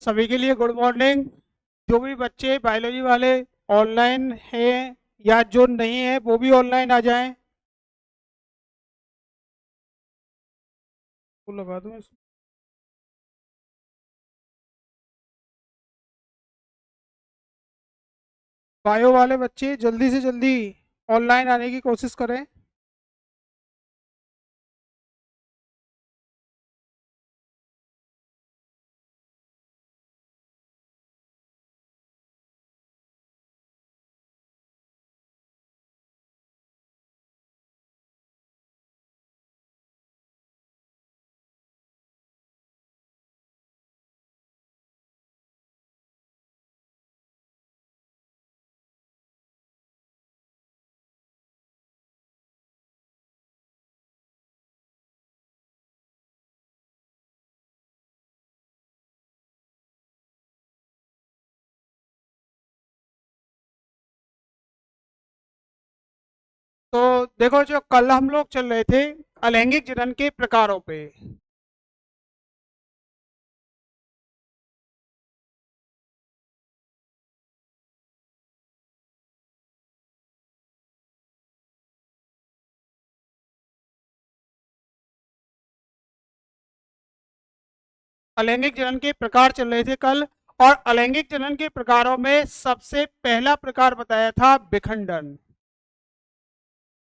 सभी के लिए गुड मॉर्निंग। जो भी बच्चे बायोलॉजी वाले ऑनलाइन हैं या जो नहीं है वो भी ऑनलाइन आ जाएं। वो लगा दूं इसमें। बायो वाले बच्चे जल्दी से जल्दी ऑनलाइन आने की कोशिश करें। तो देखो, जो कल हम लोग चल रहे थे अलैंगिक जनन के प्रकारों पे। अलैंगिक जनन के प्रकार चल रहे थे कल। और अलैंगिक जनन के प्रकारों में सबसे पहला प्रकार बताया था विखंडन,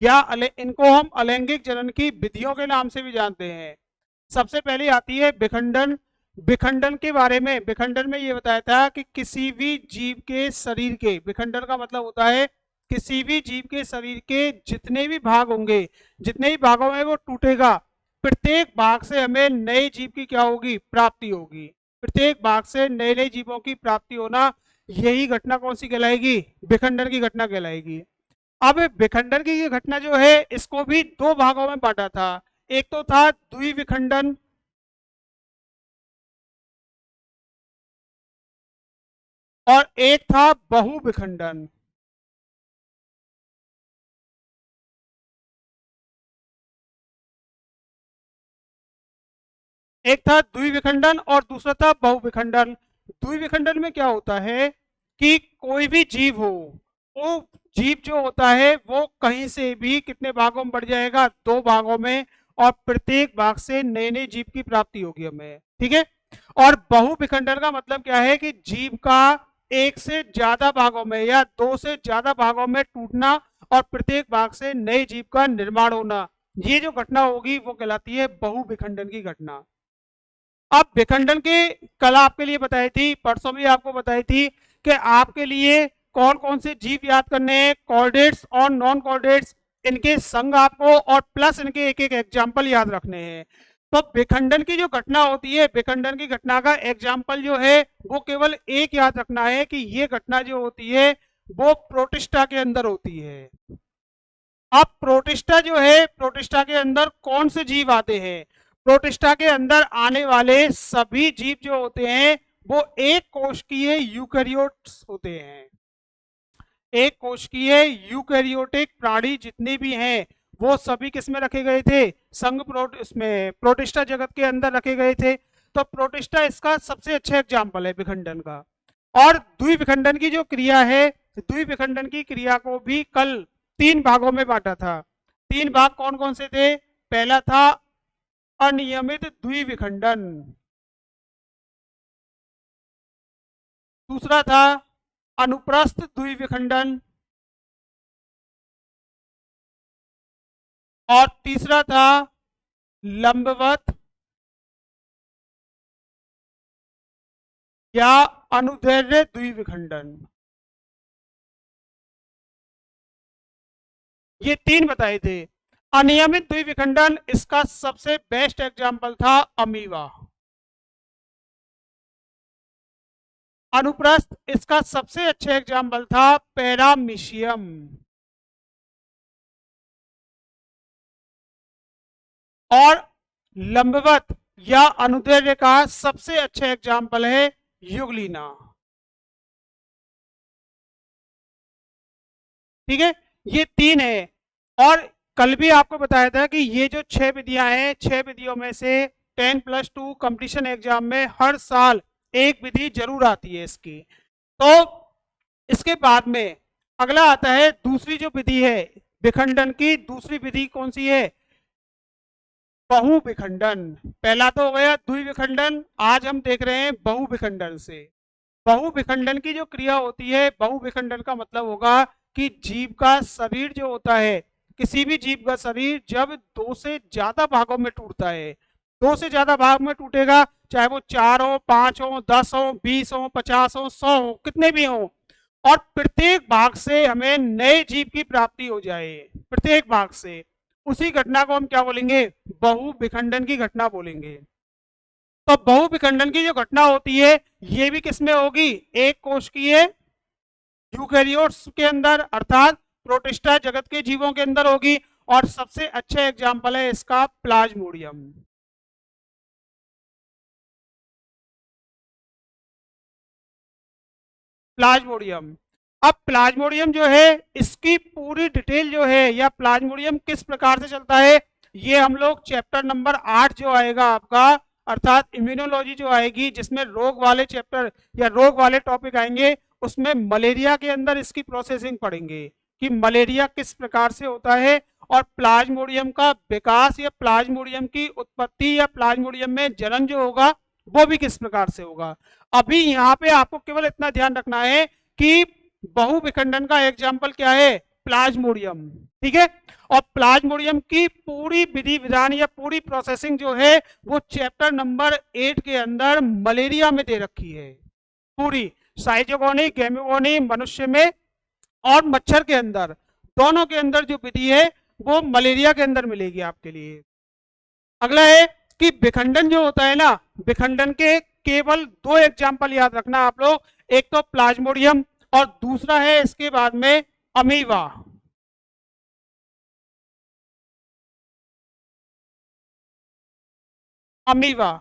या इनको हम अलैंगिक जनन की विधियों के नाम से भी जानते हैं। सबसे पहले आती है विखंडन। विखंडन के बारे में, विखंडन में ये बताया था कि किसी भी जीव के शरीर के, विखंडन का मतलब होता है किसी भी जीव के शरीर के जितने भी भाग होंगे, जितने भी भागों में वो टूटेगा, प्रत्येक भाग से हमें नए जीव की क्या होगी, प्राप्ति होगी। प्रत्येक भाग से नए नए जीवों की प्राप्ति होना, यही घटना कौन सी कहलाएगी, विखंडन की घटना कहलाएगी। अब विखंडन की ये घटना जो है इसको भी दो भागों में बांटा था। एक तो था द्विविखंडन, और एक था बहुविखंडन। एक था द्विविखंडन और दूसरा था बहुविखंडन। द्विविखंडन में क्या होता है कि कोई भी जीव हो, वो जीव जो होता है वो कहीं से भी कितने भागों में बढ़ जाएगा, दो भागों में, और प्रत्येक भाग से नए नए जीव की प्राप्ति होगी हमें। ठीक है। और बहुविखंडन का मतलब क्या है कि जीव का एक से ज्यादा भागों में या दो से ज्यादा भागों में टूटना और प्रत्येक भाग से नए जीव का निर्माण होना, ये जो घटना होगी वो कहलाती है बहुविखंडन की घटना। अब विखंडन की कला आपके लिए बताई थी, परसों भी आपको बताई थी कि आपके लिए कौन कौन से जीव याद करने हैं, कॉर्डेट्स और नॉन कॉर्डेट्स, इनके संग आपको और प्लस इनके एक एक एग्जाम्पल याद रखने हैं। तो विखंडन की जो घटना होती है, विखंडन की घटना का एग्जाम्पल जो है वो केवल एक याद रखना है कि ये घटना जो होती है वो प्रोटिस्टा के अंदर होती है। अब प्रोटिस्टा जो है, प्रोटिस्टा के अंदर कौन से जीव आते हैं, प्रोटिस्टा के अंदर आने वाले सभी जीव जो होते हैं वो एक कोशिकीय यूकैरियोट्स होते हैं। एक कोशिकीय यूकैरियोटिक प्राणी जितने भी हैं वो सभी किसमें रखे गए थे, संघ इसमें प्रोटिस्टा जगत के अंदर रखे गए थे। तो प्रोटिस्टा इसका सबसे अच्छा एग्जाम्पल है विखंडन का। और द्विविखंडन की जो क्रिया है, द्विविखंडन की क्रिया को भी कल तीन भागों में बांटा था। तीन भाग कौन कौन से थे, पहला था अनियमित द्विविखंडन, दूसरा था अनुप्रस्थ द्विविखंडन, और तीसरा था लंबवत या अनुदैर्ध्य द्विविखंडन। ये तीन बताए थे। अनियमित द्विविखंडन इसका सबसे बेस्ट एग्जाम्पल था अमीबा। अनुप्रस्थ इसका सबसे अच्छा एग्जाम्पल था पैरामीशियम। और लंबवत या अनुदैर्ध्य का सबसे अच्छा एग्जाम्पल है युगलिना। ठीक है, ये तीन है। और कल भी आपको बताया था कि ये जो 6 विधियां हैं, 6 विधियों में से 10+2 कंपटीशन एग्जाम में हर साल एक विधि जरूर आती है इसकी। तो इसके बाद में अगला आता है दूसरी जो विधि है विखंडन की, दूसरी विधि कौन सी है? बहुविखंडन। पहला तो हो गया द्विविखंडन, आज हम देख रहे हैं बहुविखंडन से। बहुविखंडन की जो क्रिया होती है, बहुविखंडन का मतलब होगा कि जीव का शरीर जो होता है, किसी भी जीव का शरीर जब 2 से ज्यादा भागों में टूटता है, 2 से ज्यादा भाग में टूटेगा, चाहे वो 4 हो, 5 हो, 10 हो, 20 हो, 50 हो, 100 हो, कितने भी हो, और प्रत्येक भाग से हमें नए जीव की प्राप्ति हो जाए, प्रत्येक भाग से, उसी घटना को हम क्या बोलेंगे? बहुविखंडन की घटना बोलेंगे। तो बहुविखंडन की जो घटना होती है ये भी किसमें होगी? एक कोश की है, यूकैरियोट्स के अंदर अर्थात प्रोटिस्टा जगत के जीवों के अंदर होगी, और सबसे अच्छा एग्जाम्पल है इसका प्लाज्मोडियम। प्लाज्मोडियम। अब प्लाज्मोडियम जो है इसकी पूरी डिटेल जो है, या प्लाज्मोडियम किस प्रकार से चलता है, ये हम लोग चैप्टर नंबर 8 जो आएगा आपका, अर्थात इम्यूनोलॉजी जो आएगी, जिसमें रोग वाले चैप्टर या रोग वाले टॉपिक आएंगे, उसमें मलेरिया के अंदर इसकी प्रोसेसिंग पढ़ेंगे कि मलेरिया किस प्रकार से होता है, और प्लाज्मोडियम का विकास या प्लाज्मोडियम की उत्पत्ति या प्लाज्मोडियम में जन्म जो होगा वो भी किस प्रकार से होगा। अभी यहाँ पे आपको केवल इतना ध्यान रखना है कि बहुविखंडन का एग्जाम्पल क्या है? प्लाज्मोडियम, ठीक है। और प्लाज्मोडियम की पूरी विधि विधान या पूरी प्रोसेसिंग जो है वो चैप्टर नंबर 8 के अंदर मलेरिया में दे रखी है, पूरी साइजोगोनी, गेमिगोनी, मनुष्य में और मच्छर के अंदर, दोनों के अंदर जो विधि है वो मलेरिया के अंदर मिलेगी आपके लिए। अगला है कि विखंडन जो होता है ना, विखंडन के केवल 2 एग्जाम्पल याद रखना आप लोग, एक तो प्लाज्मोडियम और दूसरा है इसके बाद में अमीबा। अमीबा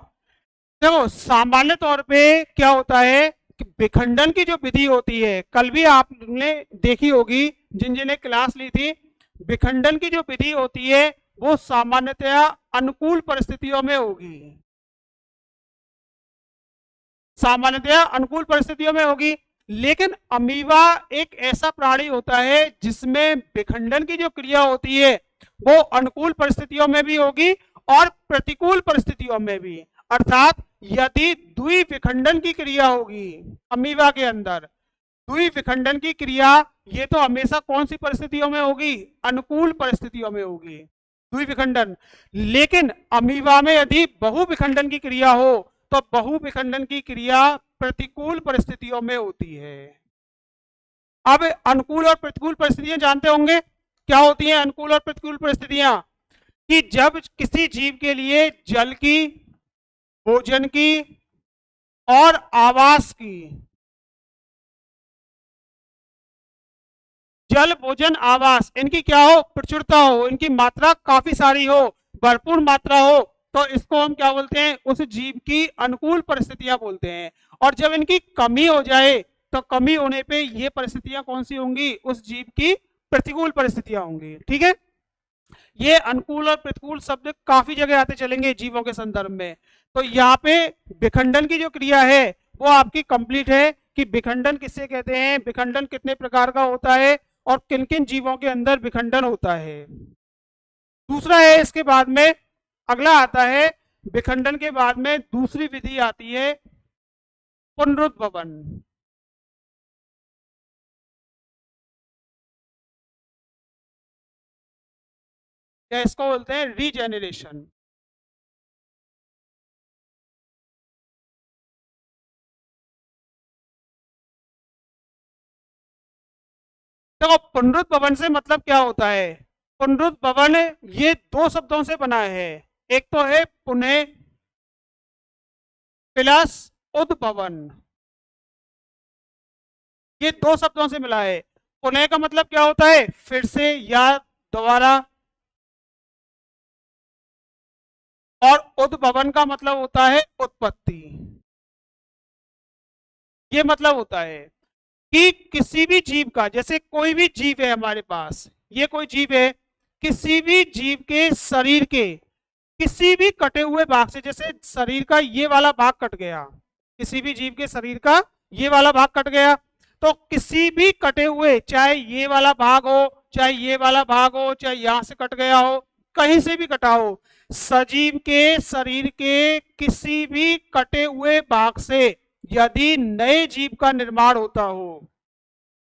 देखो सामान्य तौर पे क्या होता है कि विखंडन की जो विधि होती है, कल भी आपने देखी होगी जिन जिन्हें क्लास ली थी, विखंडन की जो विधि होती है वो सामान्यतया अनुकूल परिस्थितियों में होगी, सामान्यतया अनुकूल परिस्थितियों में होगी। लेकिन अमीबा एक ऐसा प्राणी होता है जिसमें विखंडन की जो क्रिया होती है वो अनुकूल परिस्थितियों में भी होगी और प्रतिकूल परिस्थितियों में भी। अर्थात यदि द्विविखंडन की क्रिया होगी अमीबा के अंदर, द्विविखंडन की क्रिया, ये तो हमेशा कौन सी परिस्थितियों में होगी? अनुकूल परिस्थितियों में होगी द्विविखंडन। लेकिन अमीबा में यदि बहुविखंडन की क्रिया हो तो बहुविखंडन की क्रिया प्रतिकूल परिस्थितियों में होती है। अब अनुकूल और प्रतिकूल परिस्थितियां जानते होंगे क्या होती हैं? अनुकूल और प्रतिकूल परिस्थितियां कि जब किसी जीव के लिए जल की, भोजन की और आवास की, जल, भोजन, आवास, इनकी क्या हो? प्रचुरता हो, इनकी मात्रा काफी सारी हो, भरपूर मात्रा हो, तो इसको हम क्या बोलते हैं? उस जीव की अनुकूल परिस्थितियां बोलते हैं। और जब इनकी कमी हो जाए तो कमी होने पे ये परिस्थितियां कौन सी होंगी? उस जीव की प्रतिकूल परिस्थितियां होंगी, ठीक है। ये अनुकूल और प्रतिकूल शब्द काफी जगह आते चलेंगे जीवों के संदर्भ में। तो यहाँ पे विखंडन की जो क्रिया है वो आपकी कंप्लीट है कि विखंडन किससे कहते हैं, विखंडन कितने प्रकार का होता है और किन किन जीवों के अंदर विखंडन होता है। दूसरा है इसके बाद में, अगला आता है विखंडन के बाद में दूसरी विधि आती है पुनरुद्भवन, या इसको बोलते हैं रीजेनरेशन। देखो पुनरुद्भवन से मतलब क्या होता है? पुनरुद्भवन ये 2 शब्दों से बना है, एक तो है पुनः प्लस उद्भवन, ये 2 शब्दों से मिला है। पुनः का मतलब क्या होता है? फिर से या दोबारा, और उद्भवन का मतलब होता है उत्पत्ति। ये मतलब होता है कि किसी भी जीव का, जैसे कोई भी जीव है हमारे पास, ये कोई जीव है, किसी भी जीव के शरीर के किसी भी कटे हुए भाग से, जैसे शरीर का ये वाला भाग कट गया, किसी भी जीव के शरीर का ये वाला भाग कट गया। तो किसी भी कटे हुए, चाहे ये वाला भाग हो, चाहे ये वाला भाग हो, चाहे यहां से कट गया हो, कहीं से भी कटा हो, सजीव के शरीर के किसी भी कटे हुए भाग से यदि नए जीव का निर्माण होता हो,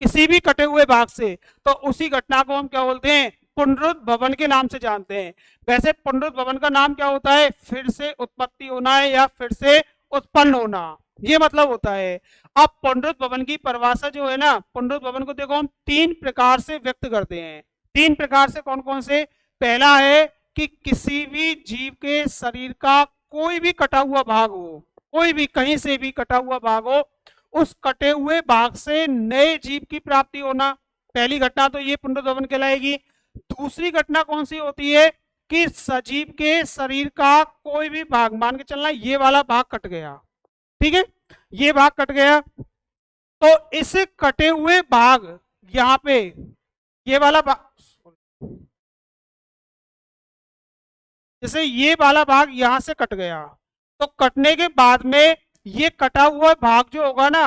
किसी भी कटे हुए भाग से, तो उसी घटना को हम क्या बोलते हैं? पुनरुद्भवन के नाम से जानते हैं। वैसे पुनरुद्भवन का नाम क्या होता है? फिर से उत्पत्ति होना है या फिर से उत्पन्न होना, ये मतलब होता है। अब पुनरुद्भवन की परिभाषा जो है ना, पुनरुद्भवन को देखो हम 3 प्रकार से व्यक्त करते हैं। 3 प्रकार से, कौन कौन से? पहला है कि किसी भी जीव के शरीर का कोई भी कटा हुआ भाग हो, कोई भी कहीं से भी कटा हुआ भाग हो, उस कटे हुए भाग से नए जीव की प्राप्ति होना, पहली घटना तो ये पुनरुद्भवन कहलाएगी। दूसरी घटना कौन सी होती है? कि सजीव के शरीर का कोई भी भाग, मान के चलना ये वाला भाग कट गया, ठीक है, ये भाग कट गया, तो इस कटे हुए भाग, यहां पे ये वाला भाग, जैसे ये वाला भाग यहां से कट गया, तो कटने के बाद में ये कटा हुआ भाग जो होगा ना,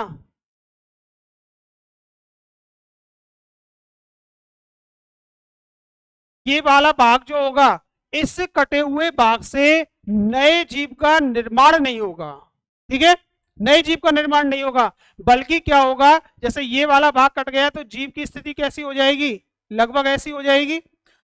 ये वाला भाग जो होगा, इस कटे हुए भाग से नए जीव का निर्माण नहीं होगा, ठीक है, नए जीव का निर्माण नहीं होगा, बल्कि क्या होगा, जैसे ये वाला भाग कट गया तो जीव की स्थिति कैसी हो जाएगी? लगभग ऐसी हो जाएगी।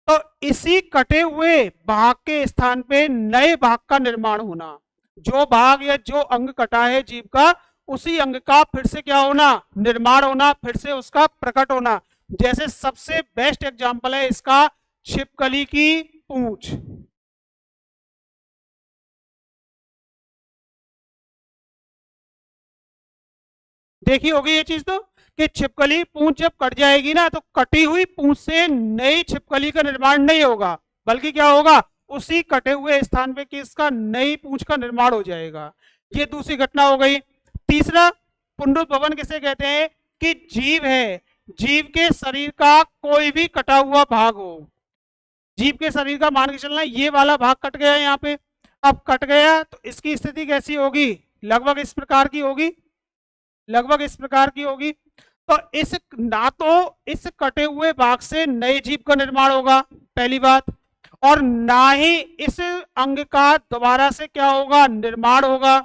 तो इसी कटे हुए भाग के स्थान पे नए भाग का निर्माण होना, जो भाग या जो अंग कटा है जीव का, उसी अंग का फिर से क्या होना? निर्माण होना, फिर से उसका प्रकट होना। जैसे सबसे बेस्ट एग्जांपल है इसका छिपकली की पूंछ। देखी होगी ये चीज तो, कि छिपकली पूंछ जब कट जाएगी ना, तो कटी हुई पूंछ से नई छिपकली का निर्माण नहीं होगा, बल्कि क्या होगा? उसी कटे हुए स्थान पे किसका? नई पूंछ का निर्माण हो जाएगा। ये दूसरी घटना हो गई। तीसरा पुनरुद्भवन किसे कहते हैं? कि जीव है, जीव के शरीर का कोई भी कटा हुआ भाग हो, जीव के शरीर का मान के चलना ये वाला भाग कट गया यहाँ पे, अब कट गया तो इसकी स्थिति कैसी होगी? लगभग इस प्रकार की होगी, लगभग इस प्रकार की होगी। तो इस, ना तो इस कटे हुए भाग से नए जीव का निर्माण होगा, पहली बात, और ना ही इस अंग का दोबारा से क्या होगा? निर्माण होगा,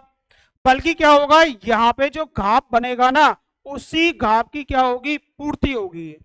बल्कि क्या होगा? यहाँ पे जो घाव बनेगा ना, उसी घाव की क्या होगी? पूर्ति होगी।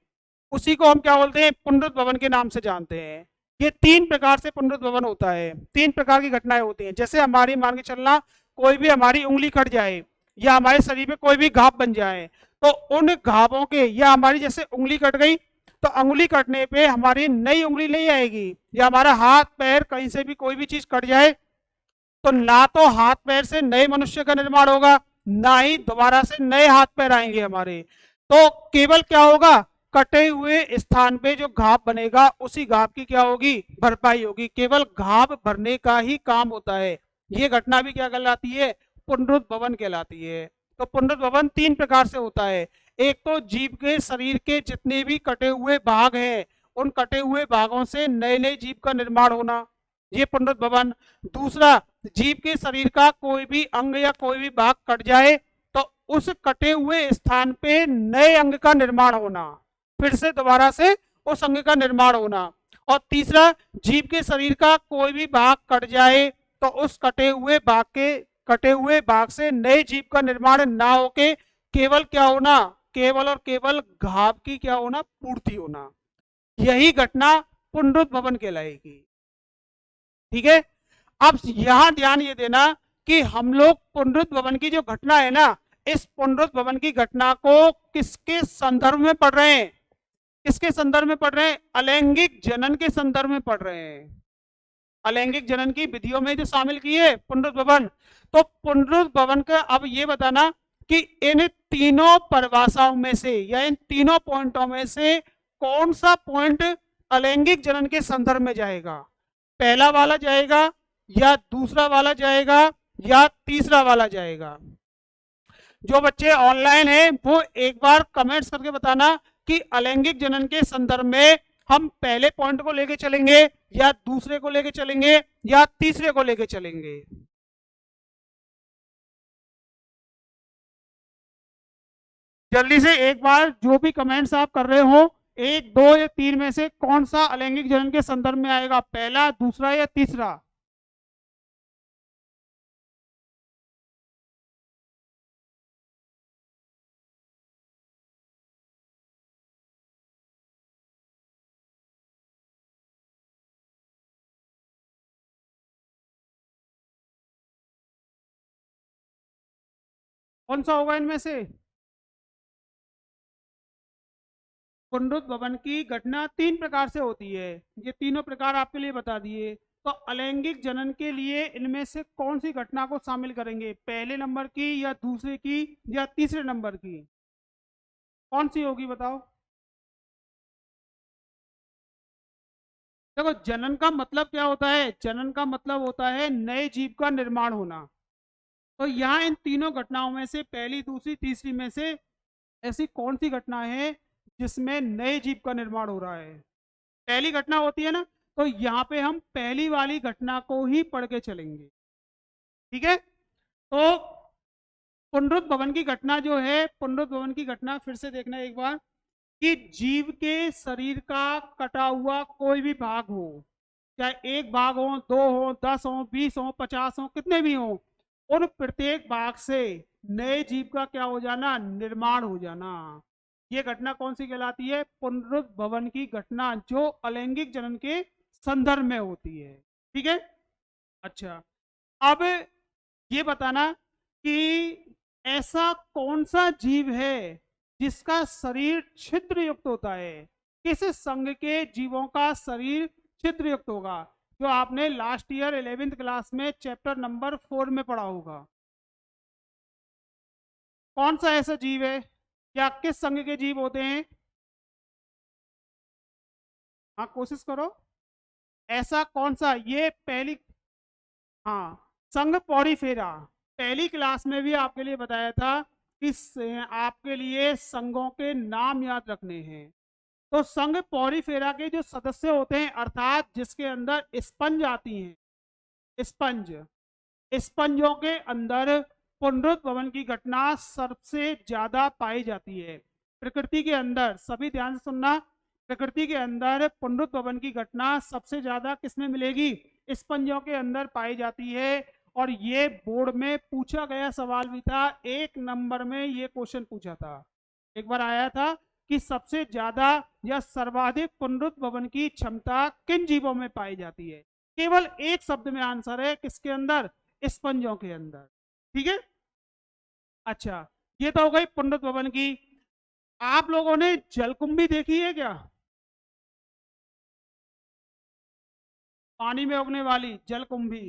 उसी को हम क्या बोलते हैं? पुनरुद्भवन के नाम से जानते हैं। ये 3 प्रकार से पुनरुद्भवन होता है, 3 प्रकार की घटनाएं होती हैं। जैसे हमारी, मान के चलना, कोई भी हमारी उंगली कट जाए या हमारे शरीर में कोई भी घाव बन जाए, तो उन घावों के, या हमारी जैसे उंगली कट गई, तो उंगली कटने पे हमारी नई उंगली नहीं आएगी, या हमारा हाथ पैर कहीं से भी कोई भी चीज कट जाए, तो ना तो हाथ पैर से नए मनुष्य का निर्माण होगा, ना ही दोबारा से नए हाथ पैर आएंगे हमारे। तो केवल क्या होगा? कटे हुए स्थान पे जो घाव बनेगा, उसी घाव की क्या होगी? भरपाई होगी। केवल घाव भरने का ही काम होता है। ये घटना भी क्या कहलाती है? पुनरुद्भवन कहलाती है। तो पुनरुद्भवन 3 प्रकार से होता है। एक तो जीव के शरीर के जितने भी कटे हुए भाग हैं, उन कटे हुए भागों से नए नए जीव का निर्माण होना, ये पुनरुद्भवन। दूसरा, जीव के शरीर का कोई भी अंग या कोई भी भाग कट जाए, तो उस कटे हुए स्थान पे नए अंग का निर्माण होना, फिर से दोबारा से उस अंग का निर्माण होना। और तीसरा, जीव के शरीर का कोई भी भाग कट जाए, तो उस कटे हुए भाग से नए जीव का निर्माण ना होके केवल क्या होना? केवल और केवल घाव की क्या होना? पूर्ति होना। यही घटना पुनरुद्भवन कहलाएगी, ठीक है। अब यहां ध्यान ये देना कि हम लोग पुनरुद्भवन की जो घटना है ना, इस पुनरुद्भवन की घटना को किसके संदर्भ में पढ़ रहे हैं? किसके संदर्भ में पढ़ रहे हैं? अलैंगिक जनन के संदर्भ में पढ़ रहे हैं। अलैंगिक जनन की विधियों में जो शामिल की है पुनरुद्भवन। तो पुनरुद्भवन का अब ये बताना कि इन तीनों परिभाषाओं में से, या इन तीनों पॉइंटों में से कौन सा पॉइंट अलैंगिक जनन के संदर्भ में जाएगा? पहला वाला जाएगा, या दूसरा वाला जाएगा, या तीसरा वाला जाएगा? जो बच्चे ऑनलाइन हैं वो एक बार कमेंट्स करके बताना कि अलैंगिक जनन के संदर्भ में हम पहले पॉइंट को लेके चलेंगे, या दूसरे को लेके चलेंगे, या तीसरे को लेके चलेंगे। जल्दी से एक बार जो भी कमेंट्स आप कर रहे हो, एक दो या तीन में से कौन सा अलैंगिक जनन के संदर्भ में आएगा, पहला, दूसरा या तीसरा? कौन सा होगा इनमें से? पुनरुद्भवन की घटना तीन प्रकार से होती है, ये तीनों प्रकार आपके लिए बता दिए। तो अलैंगिक जनन के लिए इनमें से कौन सी घटना को शामिल करेंगे, पहले नंबर की या दूसरे की या तीसरे नंबर की? कौन सी होगी बताओ? देखो, जनन का मतलब क्या होता है? जनन का मतलब होता है नए जीव का निर्माण होना। तो यहाँ इन तीनों घटनाओं में से पहली, दूसरी, तीसरी में से ऐसी कौन सी घटना है जिसमें नए जीव का निर्माण हो रहा है? पहली घटना होती है ना, तो यहाँ पे हम पहली वाली घटना को ही पढ़ के चलेंगे। ठीक है? तो पुनरुद्भवन की घटना जो है, पुनरुद्भवन की घटना फिर से देखना एक बार, कि जीव के शरीर का कटा हुआ कोई भी भाग हो, चाहे एक भाग हो, दो हो, 10 हो, 20 हो, 50 हो, कितने भी हो, उन प्रत्येक भाग से नए जीव का क्या हो जाना? निर्माण हो जाना। ये घटना कौन सी कहलाती है? पुनरुद्भवन की घटना, जो अलैंगिक जनन के संदर्भ में होती है। ठीक है? अच्छा, अब ये बताना कि ऐसा कौन सा जीव है जिसका शरीर छिद्र युक्त होता है? किस संघ के जीवों का शरीर छिद्र युक्त होगा? जो आपने लास्ट ईयर 11th क्लास में चैप्टर नंबर 4 में पढ़ा होगा। कौन सा ऐसा जीव है, या किस संघ के जीव होते हैं? हाँ, कोशिश करो। ऐसा कौन सा? ये पहली, हाँ, संघ पॉरीफेरा। पहली क्लास में भी आपके लिए बताया था कि आपके लिए संघों के नाम याद रखने हैं। तो संघ पॉरीफेरा के जो सदस्य होते हैं, अर्थात जिसके अंदर स्पंज आती हैं, स्पंज, स्पंजों के अंदर पुनरुद्भवन की घटना सबसे ज्यादा पाई जाती है। प्रकृति के अंदर, सभी ध्यान से सुनना, प्रकृति के अंदर पुनरुद्भवन की घटना सबसे ज्यादा किसमें मिलेगी? स्पंजों के अंदर पाई जाती है। और ये बोर्ड में पूछा गया सवाल भी था, एक नंबर में ये क्वेश्चन पूछा था, एक बार आया था कि सबसे ज्यादा या सर्वाधिक पुनरुद्भवन की क्षमता किन जीवों में पाई जाती है? केवल एक शब्द में आंसर है, किसके अंदर? स्पंजों के अंदर। ठीक है? अच्छा, ये तो हो गई पुनरुद्भवन की। आप लोगों ने जलकुंभी देखी है क्या? पानी में उगने वाली जलकुंभी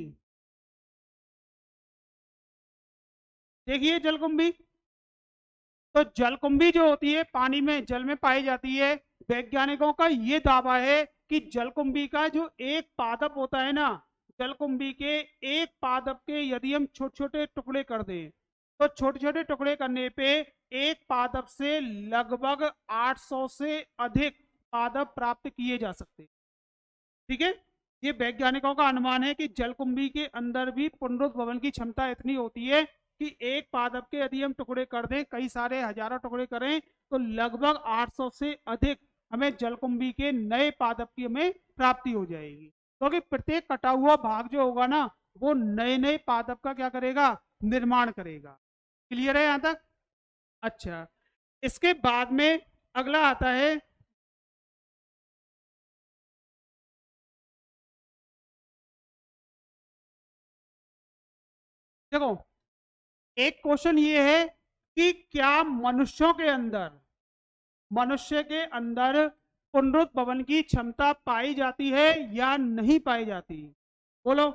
देखिए, जलकुंभी। तो जलकुंभी जो होती है पानी में, जल में पाई जाती है। वैज्ञानिकों का ये दावा है कि जलकुंभी का जो एक पादप होता है ना, जलकुंभी के एक पादप के यदि हम छोटे छोटे टुकड़े कर दें, तो छोटे छोटे टुकड़े करने पे एक पादप से लगभग 800 से अधिक पादप प्राप्त किए जा सकते हैं। ठीक है? ये वैज्ञानिकों का अनुमान है कि जलकुंभी के अंदर भी पुनरुद्भवन की क्षमता इतनी होती है कि एक पादप के यदि हम टुकड़े कर दें, कई सारे हजारों टुकड़े करें, तो लगभग 800 से अधिक हमें जलकुंभी के नए पादप की हमें प्राप्ति हो जाएगी। क्योंकि तो प्रत्येक कटा हुआ भाग जो होगा ना, वो नए नए पादप का क्या करेगा? निर्माण करेगा। क्लियर है यहां तक? अच्छा, इसके बाद में अगला आता है, देखो, एक क्वेश्चन ये है कि क्या मनुष्य के अंदर पुनरुद्भवन की क्षमता पाई जाती है या नहीं पाई जाती? बोलो।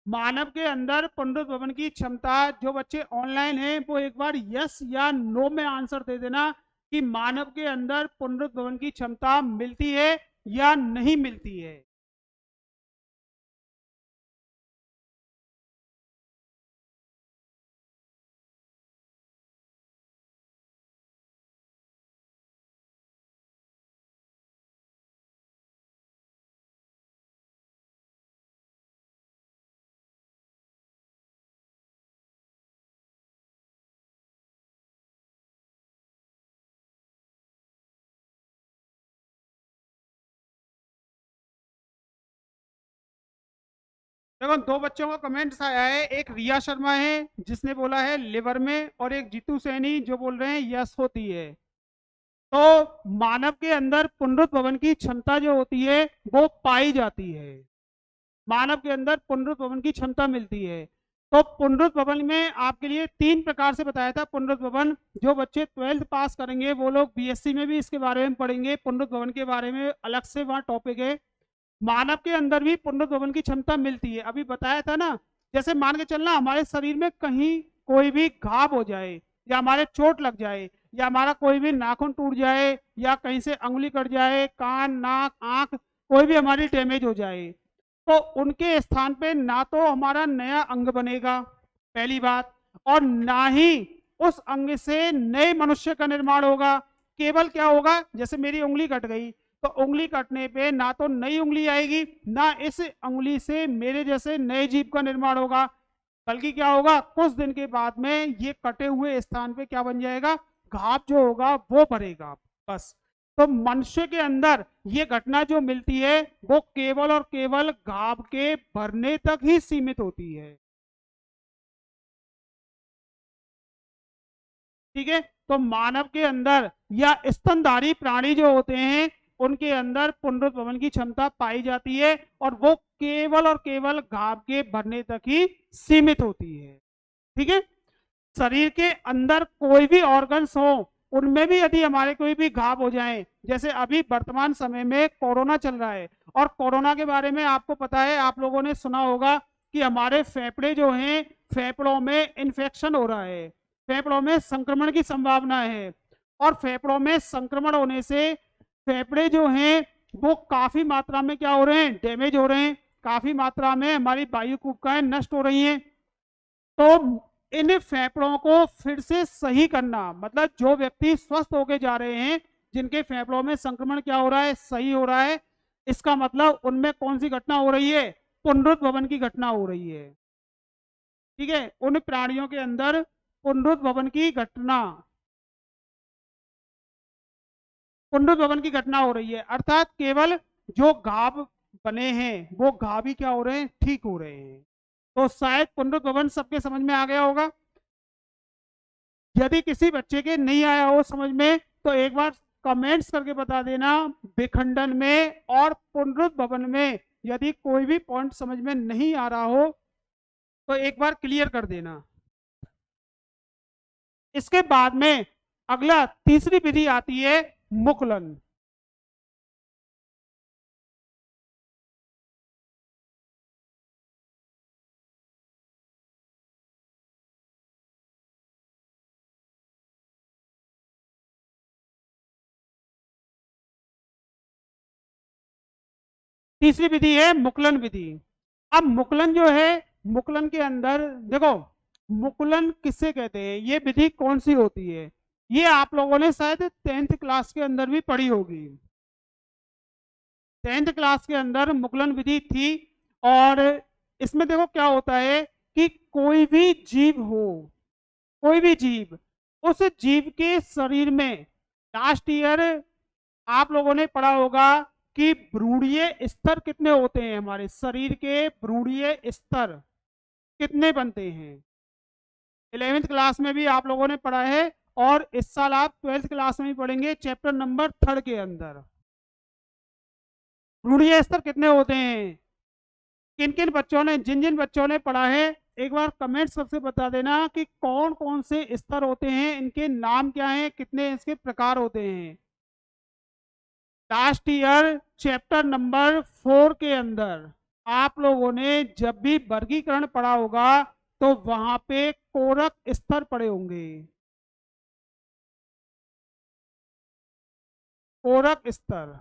मानव के अंदर पुनरुद्भवन की क्षमता, जो बच्चे ऑनलाइन हैं वो एक बार यस या नो में आंसर दे देना कि मानव के अंदर पुनरुद्भवन की क्षमता मिलती है या नहीं मिलती है। देखो दो बच्चों का कमेंट्स आया है, एक रिया शर्मा है जिसने बोला है लिवर में, और एक जीतू सैनी जो बोल रहे हैं यस होती है। तो मानव के अंदर पुनरुत्भवन की क्षमता जो होती है वो पाई जाती है, मानव के अंदर पुनरुत्भवन की क्षमता मिलती है। तो पुनरुत्भवन में आपके लिए तीन प्रकार से बताया था पुनरुत्भवन। जो बच्चे 12th पास करेंगे वो लोग बीएससी में भी इसके बारे में पढ़ेंगे, पुनरुत्भवन के बारे में अलग से वहाँ टॉपिक है। मानव के अंदर भी पुनरुत्भवन की क्षमता मिलती है, अभी बताया था ना। जैसे मान के चलना हमारे शरीर में कहीं कोई भी घाव हो जाए, या हमारे चोट लग जाए, या हमारा कोई भी नाखून टूट जाए, या कहीं से अंगुली कट जाए, कान नाक आंख कोई भी हमारी डैमेज हो जाए, तो उनके स्थान पे ना तो हमारा नया अंग बनेगा, पहली बात, और ना ही उस अंग से नए मनुष्य का निर्माण होगा। केवल क्या होगा, जैसे मेरी उंगली कट गई, तो उंगली कटने पे ना तो नई उंगली आएगी, ना इस उंगली से मेरे जैसे नए जीव का निर्माण होगा, बल्कि क्या होगा, कुछ दिन के बाद में ये कटे हुए स्थान पे क्या बन जाएगा, घाव जो होगा वो भरेगा, बस। तो मनुष्य के अंदर ये घटना जो मिलती है वो केवल और केवल घाव के भरने तक ही सीमित होती है, ठीक है। तो मानव के अंदर या स्तनधारी प्राणी जो होते हैं उनके अंदर पुनरुत्भवन की क्षमता पाई जाती है, और वो केवल और केवल घाव के भरने तक ही सीमित होती है, ठीक है। शरीर के अंदर कोई भी ऑर्गन्स हो, उनमें भी यदि हमारे कोई भी घाव हो जाए, जैसे अभी वर्तमान समय में कोरोना चल रहा है, और कोरोना के बारे में आपको पता है, आप लोगों ने सुना होगा कि हमारे फेफड़े जो हैं, फेफड़ों में इन्फेक्शन हो रहा है, फेफड़ों में संक्रमण की संभावना है, और फेफड़ों में संक्रमण होने से फेफड़े जो हैं वो काफी मात्रा में क्या हो रहे हैं, डैमेज हो रहे हैं, काफी मात्रा में हमारी वायु कुक्षिकाएं नष्ट हो रही हैं। तो इन फेफड़ों को फिर से सही करना, मतलब जो व्यक्ति स्वस्थ होके जा रहे हैं, जिनके फेफड़ों में संक्रमण क्या हो रहा है, सही हो रहा है, इसका मतलब उनमें कौन सी घटना हो रही है, पुनरुत्भवन की घटना हो रही है, ठीक है। उन प्राणियों के अंदर पुनरुत्भवन की घटना, पुनरुत्भवन की घटना हो रही है, अर्थात केवल जो घाव बने हैं वो घाव ही क्या हो रहे हैं, ठीक हो रहे हैं। तो शायद पुनरुत्भवन सबके समझ में आ गया होगा। यदि किसी बच्चे के नहीं आया हो समझ में, तो एक बार कमेंट्स करके बता देना, विखंडन में और पुनरुत्भवन में यदि कोई भी पॉइंट समझ में नहीं आ रहा हो तो एक बार क्लियर कर देना। इसके बाद में अगला तीसरी विधि आती है मुकुलन। तीसरी विधि है मुकुलन विधि। अब मुकुलन जो है, मुकुलन के अंदर देखो, मुकुलन किससे कहते हैं, ये विधि कौन सी होती है, ये आप लोगों ने शायद 10th क्लास के अंदर भी पढ़ी होगी। 10th क्लास के अंदर मुकुलन विधि थी। और इसमें देखो क्या होता है कि कोई भी जीव हो, कोई भी जीव, उस जीव के शरीर में, लास्ट ईयर आप लोगों ने पढ़ा होगा कि भ्रूणीय स्तर कितने होते हैं, हमारे शरीर के भ्रूणीय स्तर कितने बनते हैं, 11th क्लास में भी आप लोगों ने पढ़ा है, और इस साल आप 12th क्लास में भी पढ़ेंगे चैप्टर नंबर 3 के अंदर, भ्रूणीय स्तर कितने होते हैं। किन किन बच्चों ने, जिन जिन बच्चों ने पढ़ा है, एक बार कमेंट सबसे बता देना कि कौन कौन से स्तर होते हैं, इनके नाम क्या हैं, कितने इसके प्रकार होते हैं। लास्ट ईयर चैप्टर नंबर 4 के अंदर आप लोगों ने जब भी वर्गीकरण पढ़ा होगा तो वहां पे कोरक स्तर पढ़े होंगे, कोरक स्तर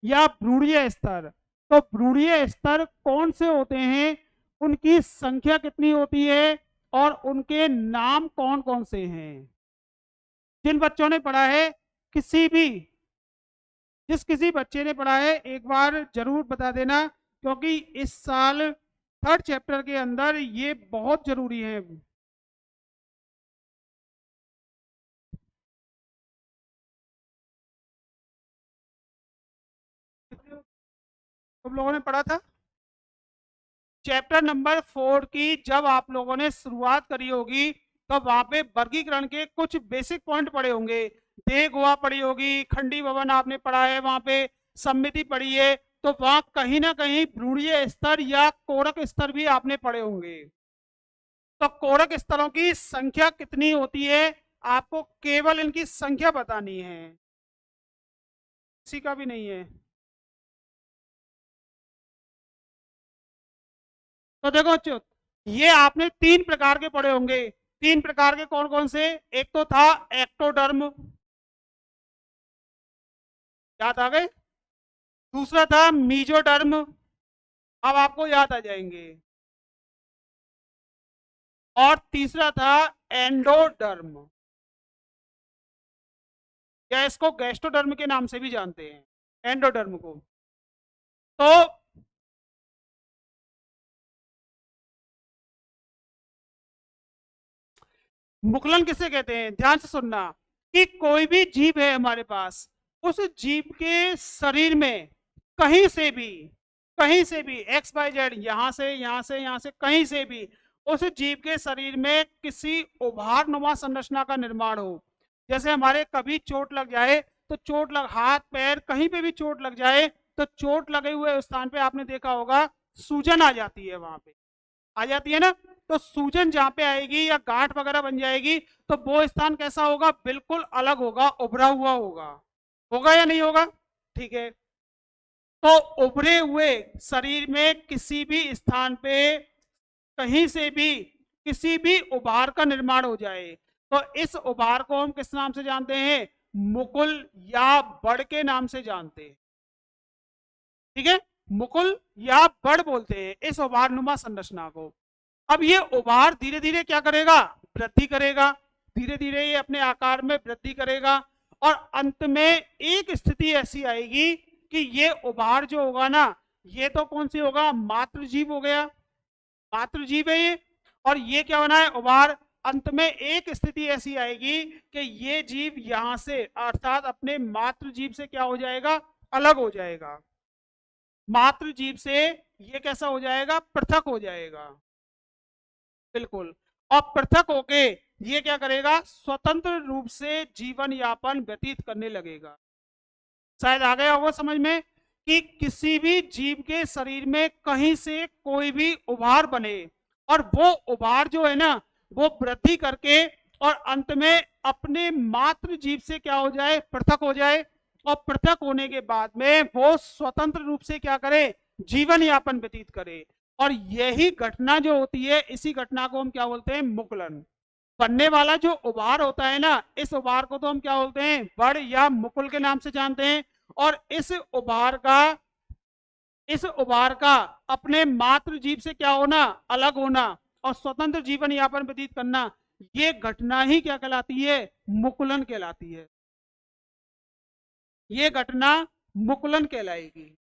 या भ्रूणीय स्तर। तो भ्रूणीय स्तर कौन से होते हैं, उनकी संख्या कितनी होती है, और उनके नाम कौन कौन से हैं। जिन बच्चों ने पढ़ा है, किसी भी, जिस किसी बच्चे ने पढ़ा है एक बार जरूर बता देना, क्योंकि इस साल 3rd चैप्टर के अंदर ये बहुत जरूरी है। तुम लोगों ने पढ़ा था। चैप्टर नंबर 4 की जब आप लोगों ने शुरुआत करी होगी तो वहां पे वर्गीकरण के कुछ बेसिक पॉइंट पढ़े होंगे। देह गुहा पढ़ी होगी, खंडी भवन आपने पढ़ा है, वहां पे सम्मिति पढ़ी है, तो वहां कहीं ना कहीं भ्रूणीय स्तर या कोरक स्तर भी आपने पढ़े होंगे। तो कोरक स्तरों की संख्या कितनी होती है, आपको केवल इनकी संख्या बतानी है, किसी का भी नहीं है। तो देखो, ये आपने 3 प्रकार के पढ़े होंगे। 3 प्रकार के कौन कौन से? एक तो था एक्टोडर्म, याद आ गए। दूसरा था मीजोडर्म, अब आपको याद आ जाएंगे। और तीसरा था एंडोडर्म, या इसको गैस्ट्रोडर्म के नाम से भी जानते हैं, एंडोडर्म को। तो मुकुलन किसे कहते हैं, ध्यान से सुनना, कि कोई भी जीव है हमारे पास, उस जीव के शरीर में कहीं से भी एक्स वाई जेड, यहां से यहां से यहां से कहीं से भी उस जीव के शरीर में किसी उभार नुमा संरचना का निर्माण हो। जैसे हमारे कभी चोट लग जाए तो चोट लग, हाथ पैर कहीं पे भी चोट लग जाए तो चोट लगे हुए स्थान पे आपने देखा होगा सूजन आ जाती है, वहां पे आ जाती है ना। तो सूजन जहां पे आएगी या गांठ वगैरह बन जाएगी तो वो स्थान कैसा होगा, बिल्कुल अलग होगा, उभरा हुआ होगा, होगा या नहीं होगा? ठीक है। तो उभरे हुए शरीर में किसी भी स्थान पे कहीं से भी किसी भी उभार का निर्माण हो जाए तो इस उभार को हम किस नाम से जानते हैं, मुकुल या बड़ के नाम से जानते हैं। ठीक है, मुकुल या बड़ बोलते हैं इस उभार नुमा संरचना को। अब ये उभार धीरे धीरे क्या करेगा, वृद्धि करेगा, धीरे धीरे ये अपने आकार में वृद्धि करेगा और अंत में एक स्थिति ऐसी आएगी कि ये उभार जो होगा ना, ये तो कौन सी होगा, मातृजीव हो गया, मातृजीव है ये। और ये क्या बना है, उभार। अंत में एक स्थिति ऐसी आएगी कि ये जीव यहां से अर्थात अपने मातृजीव से क्या हो जाएगा, अलग हो जाएगा, मातृजीव से ये कैसा हो जाएगा, पृथक हो जाएगा, बिल्कुल। और पृथक होके ये क्या करेगा, स्वतंत्र रूप से जीवन यापन व्यतीत करने लगेगा। शायद आ गया वो समझ में कि किसी भी जीव के शरीर में कहीं से कोई भी उभार बने और वो उभार जो है ना वो वृद्धि करके और अंत में अपने मातृ जीव से क्या हो जाए, पृथक हो जाए। और पृथक होने के बाद में वो स्वतंत्र रूप से क्या करे, जीवन यापन व्यतीत करे। और यही घटना जो होती है, इसी घटना को हम क्या बोलते हैं, मुकुलन। बनने वाला जो उभार होता है ना, इस उभार को तो हम क्या बोलते हैं, बड़ या मुकुल के नाम से जानते हैं। और इस उभार का अपने मातृ जीव से क्या होना, अलग होना और स्वतंत्र जीवन यापन व्यतीत करना, ये घटना ही क्या कहलाती है, मुकुलन कहलाती है। ये घटना मुकुलन कहलाएगी।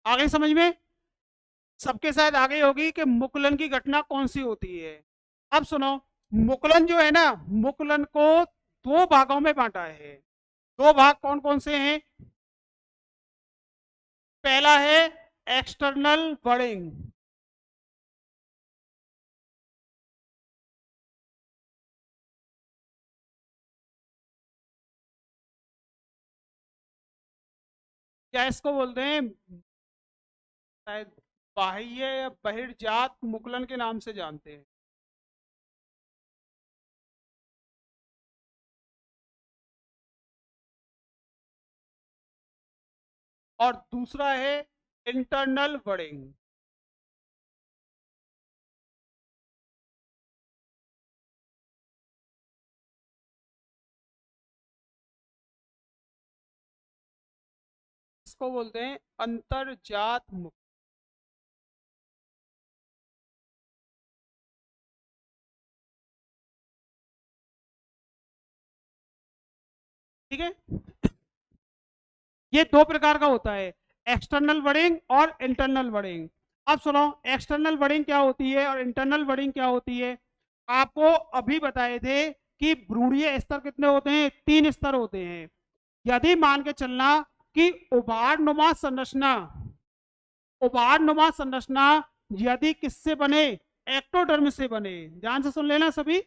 आगे समझ में सबके शायद आगे होगी कि मुकुलन की घटना कौन सी होती है। अब सुनो, मुकुलन जो है ना, मुकुलन को 2 भागों में बांटा है। 2 भाग कौन कौन से हैं? पहला है एक्सटर्नल बर्डिंग, या इसको बोलते हैं शायद बाह्य या बहिर्जात मुकुलन के नाम से जानते हैं। और दूसरा है इंटरनल बर्डिंग। इसको बोलते हैं अंतर्जात मुकुलन। ठीक है, ये 2 प्रकार का होता है, एक्सटर्नल बर्डिंग और इंटरनल बर्डिंग। अब सुनो, एक्सटर्नल बर्डिंग क्या होती है और इंटरनल बर्डिंग क्या होती है। आपको अभी बताए थे कि भ्रूणीय स्तर कितने होते हैं, 3 स्तर होते हैं। यदि मान के चलना कि उभार नुमा संरचना उभारनुमा संरचना यदि किससे बने, एक्टोडर्म से बने। ध्यान से सुन लेना सभी,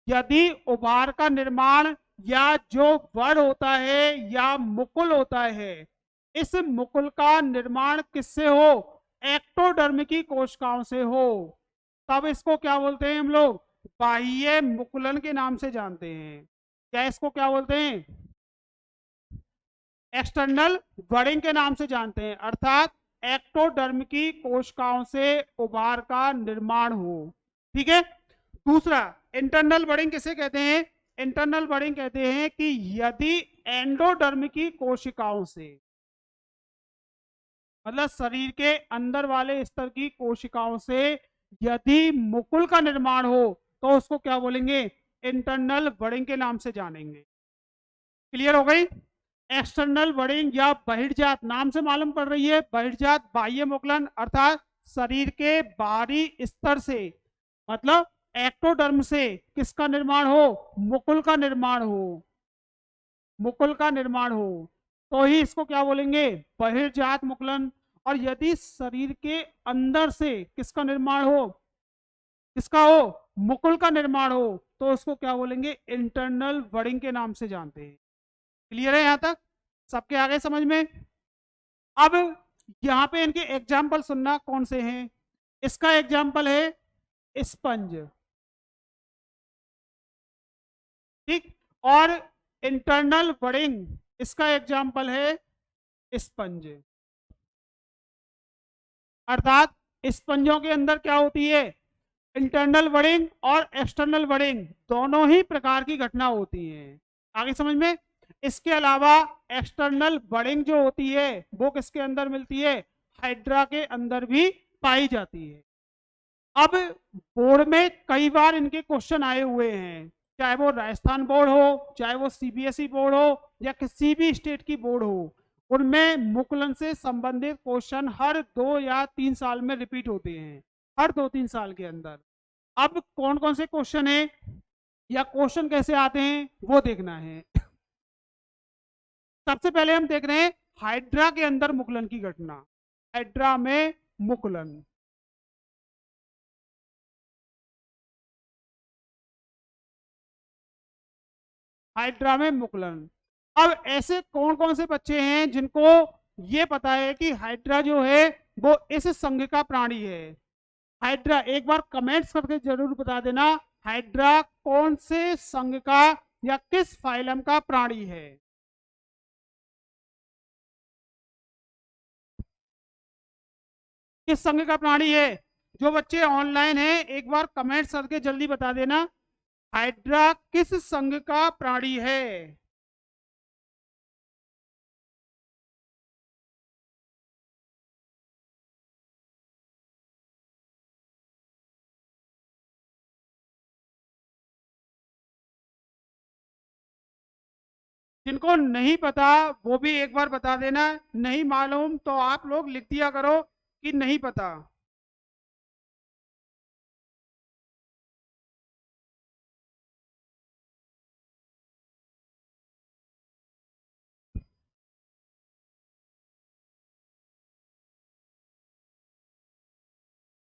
यदि उभार का निर्माण या जो वड़ होता है या मुकुल होता है, इस मुकुल का निर्माण किससे हो, एक्टोडर्म की कोशिकाओं से हो, तब इसको क्या बोलते हैं हम लोग, बाह्य मुकुलन के नाम से जानते हैं। क्या इसको क्या बोलते हैं, एक्सटर्नल बडिंग के नाम से जानते हैं, अर्थात एक्टोडर्म की कोशिकाओं से उभार का निर्माण हो। ठीक है। दूसरा, इंटरनल बडिंग किसे कहते हैं, इंटरनल बडिंग कहते हैं कि यदि एंडोडर्म की कोशिकाओं से, मतलब शरीर के अंदर वाले स्तर की कोशिकाओं से यदि मुकुल का निर्माण हो तो उसको क्या बोलेंगे, इंटरनल बडिंग के नाम से जानेंगे। क्लियर हो गई। एक्सटर्नल बडिंग या बहिर्जात, नाम से मालूम पड़ रही है, बहिर्जात बाह्य मुकुलन अर्थात शरीर के बाहरी स्तर से, मतलब एक्टोडर्म से किसका निर्माण हो, मुकुल का निर्माण हो, मुकुल का निर्माण हो, तो ही इसको क्या बोलेंगे, बहिर्जात मुकुलन। और यदि शरीर के अंदर से किसका निर्माण हो, किसका हो, मुकुल का निर्माण हो, तो उसको क्या बोलेंगे, इंटरनल बडिंग के नाम से जानते हैं। क्लियर है यहां तक, सबके आगे समझ में। अब यहां पे इनके एग्जाम्पल सुनना कौन से हैं। इसका एग्जाम्पल है स्पंज, ठीक, और इंटरनल बडिंग इसका एग्जाम्पल है स्पंज। अर्थात स्पंजों के अंदर क्या होती है, इंटरनल बडिंग और एक्सटर्नल बडिंग दोनों ही प्रकार की घटना होती है। आगे समझ में। इसके अलावा एक्सटर्नल बडिंग जो होती है वो किसके अंदर मिलती है, हाइड्रा के अंदर भी पाई जाती है। अब बोर्ड में कई बार इनके क्वेश्चन आए हुए हैं, चाहे वो राजस्थान बोर्ड हो, चाहे वो सीबीएसई बोर्ड हो, या किसी भी स्टेट की बोर्ड हो, उनमें मुकुलन से संबंधित क्वेश्चन हर 2 या 3 साल में रिपीट होते हैं, हर 2-3 साल के अंदर। अब कौन कौन से क्वेश्चन है या क्वेश्चन कैसे आते हैं वो देखना है। सबसे पहले हम देख रहे हैं हाइड्रा के अंदर मुकुलन की घटना, हाइड्रा में मुकुलन। हाइड्रा में मुकुलन। अब ऐसे कौन कौन से बच्चे हैं जिनको ये पता है कि हाइड्रा जो है वो इस संघ का प्राणी है। हाइड्रा एक बार कमेंट्स करके जरूर बता देना, हाइड्रा कौन से संघ का या किस फाइलम का प्राणी है। किस संघ का प्राणी है। जो बच्चे ऑनलाइन हैं एक बार कमेंट्स करके जल्दी बता देना, हाइड्रा किस संघ का प्राणी है। जिनको नहीं पता वो भी एक बार बता देना, नहीं मालूम तो आप लोग लिख दिया करो कि नहीं पता।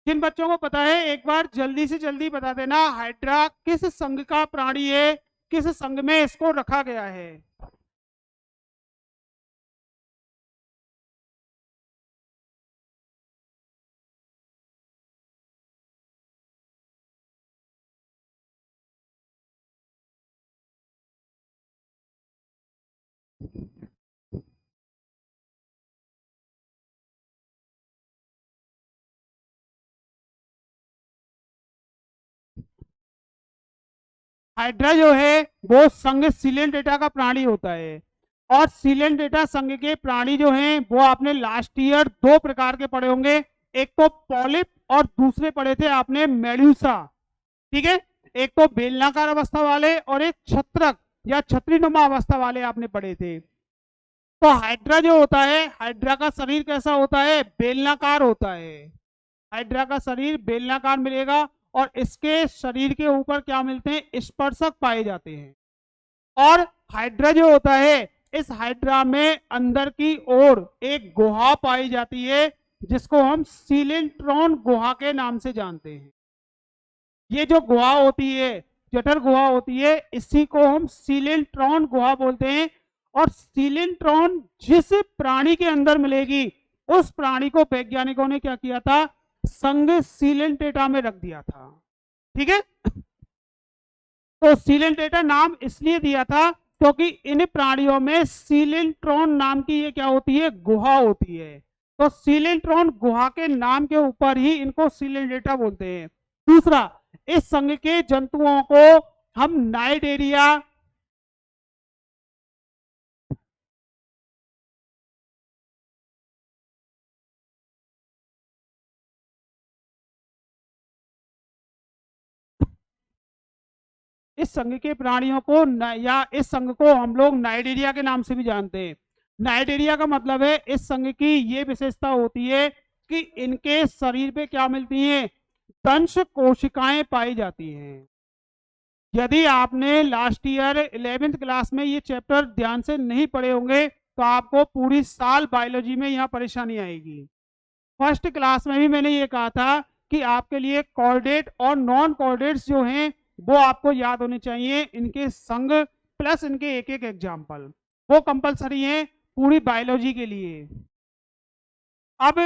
जिन बच्चों को पता है एक बार जल्दी से जल्दी बता देना, हाइड्रा किस संघ का प्राणी है, किस संघ में इसको रखा गया है। हाइड्रा जो है वो संघ सिलेंडेटा का प्राणी होता है, और सिलेंडेटा संघ के प्राणी जो हैं वो आपने लास्ट ईयर 2 प्रकार के पढ़े होंगे, एक तो पॉलिप और दूसरे पढ़े थे आपने मेड्यूसा। ठीक है, एक तो बेलनाकार अवस्था वाले और एक छत्रक या छत्रीनुमा अवस्था वाले आपने पढ़े थे। तो हाइड्रा जो होता है, हाइड्रा का शरीर कैसा होता है, बेलनाकार होता है। हाइड्रा का शरीर बेलनाकार मिलेगा और इसके शरीर के ऊपर क्या मिलते हैं, स्पर्शक पाए जाते हैं। और हाइड्रा जो होता है, इस हाइड्रा में अंदर की ओर एक गुहा पाई जाती है जिसको हम सीलेंट्रॉन गुहा के नाम से जानते हैं। ये जो गुहा होती है, जठर गुहा होती है, इसी को हम सीलेंट्रॉन गुहा बोलते हैं। और सीलेंट्रॉन जिस प्राणी के अंदर मिलेगी, उस प्राणी को वैज्ञानिकों ने क्या किया था, संघ सीलेंटेटा में रख दिया था। ठीक है, तो सीलेंटेटा नाम इसलिए दिया था क्योंकि इन प्राणियों में सीलेंट्रॉन नाम की ये क्या होती है, गुहा होती है। तो सीलेंट्रॉन गुहा के नाम के ऊपर ही इनको सीलेंटेटा बोलते हैं। दूसरा, इस संघ के जंतुओं को हम नाइडेरिया, इस संघ के प्राणियों को या इस संघ को हम लोग नाइडेरिया के नाम से भी जानते हैं। नाइडेरिया का मतलब है इस संघ की ये विशेषता होती है कि इनके शरीर पे क्या मिलती है, दंश कोशिकाएं पाई जाती हैं। यदि आपने लास्ट ईयर 11th क्लास में ये चैप्टर ध्यान से नहीं पढ़े होंगे तो आपको पूरी साल बायोलॉजी में यहाँ परेशानी आएगी। फर्स्ट क्लास में भी मैंने ये कहा था कि आपके लिए कॉर्डेट और नॉन कॉर्डेट्स जो हैं वो आपको याद होने चाहिए, इनके संघ प्लस इनके एक एक एग्जाम्पल, वो कंपलसरी है पूरी बायोलॉजी के लिए। अब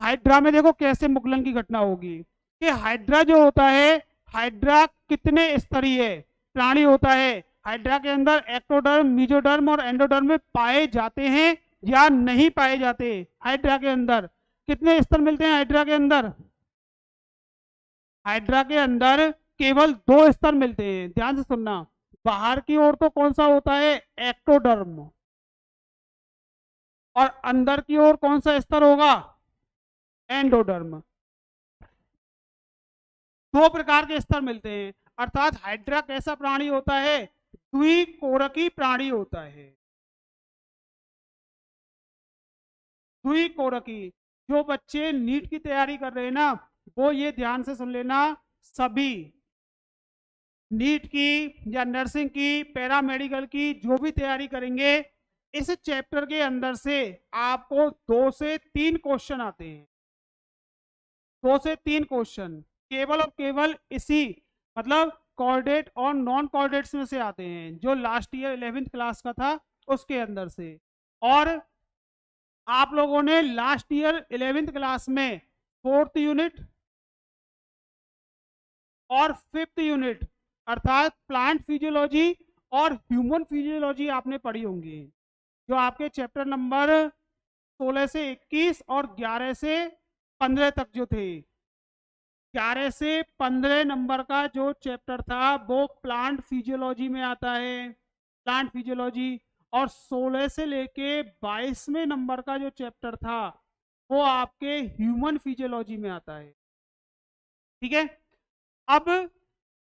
हाइड्रा में देखो कैसे मुगलन की घटना होगी कि हाइड्रा जो होता है, हाइड्रा कितने स्तरीय प्राणी होता है। हाइड्रा के अंदर एक्टोडर्म, मीजोडर्म और एंडोडर्म में पाए जाते हैं या नहीं पाए जाते। हाइड्रा के अंदर कितने स्तर मिलते हैं, हाइड्रा के अंदर, हाइड्रा के अंदर केवल 2 स्तर मिलते हैं। ध्यान से सुनना, बाहर की ओर तो कौन सा होता है, एक्टोडर्म, और अंदर की ओर कौन सा स्तर होगा, एंडोडर्म। 2 प्रकार के स्तर मिलते हैं। अर्थात हाइड्रा कैसा प्राणी होता है, द्विकोरकी प्राणी होता है। द्विकोरकी। जो बच्चे नीट की तैयारी कर रहे हैं ना, वो ये ध्यान से सुन लेना, सभी नीट की या नर्सिंग की, पैरामेडिकल की जो भी तैयारी करेंगे, इस चैप्टर के अंदर से आपको 2 से 3 क्वेश्चन आते हैं। 2 से 3 क्वेश्चन केवल और केवल इसी मतलब कॉर्डेट और नॉन कॉर्डेट्स में से आते हैं, जो लास्ट ईयर 11th क्लास का था उसके अंदर से। और आप लोगों ने लास्ट ईयर 11th क्लास में 4th यूनिट और 5th यूनिट अर्थात प्लांट फिजियोलॉजी और ह्यूमन फिजियोलॉजी आपने पढ़ी होंगी, जो आपके चैप्टर नंबर 16 से 21 और 11 से 15 तक जो थे। 11 से 15 नंबर का जो चैप्टर था वो प्लांट फिजियोलॉजी में आता है, प्लांट फिजियोलॉजी। और 16 से लेके 22वें नंबर का जो चैप्टर था वो आपके ह्यूमन फिजियोलॉजी में आता है। ठीक है, अब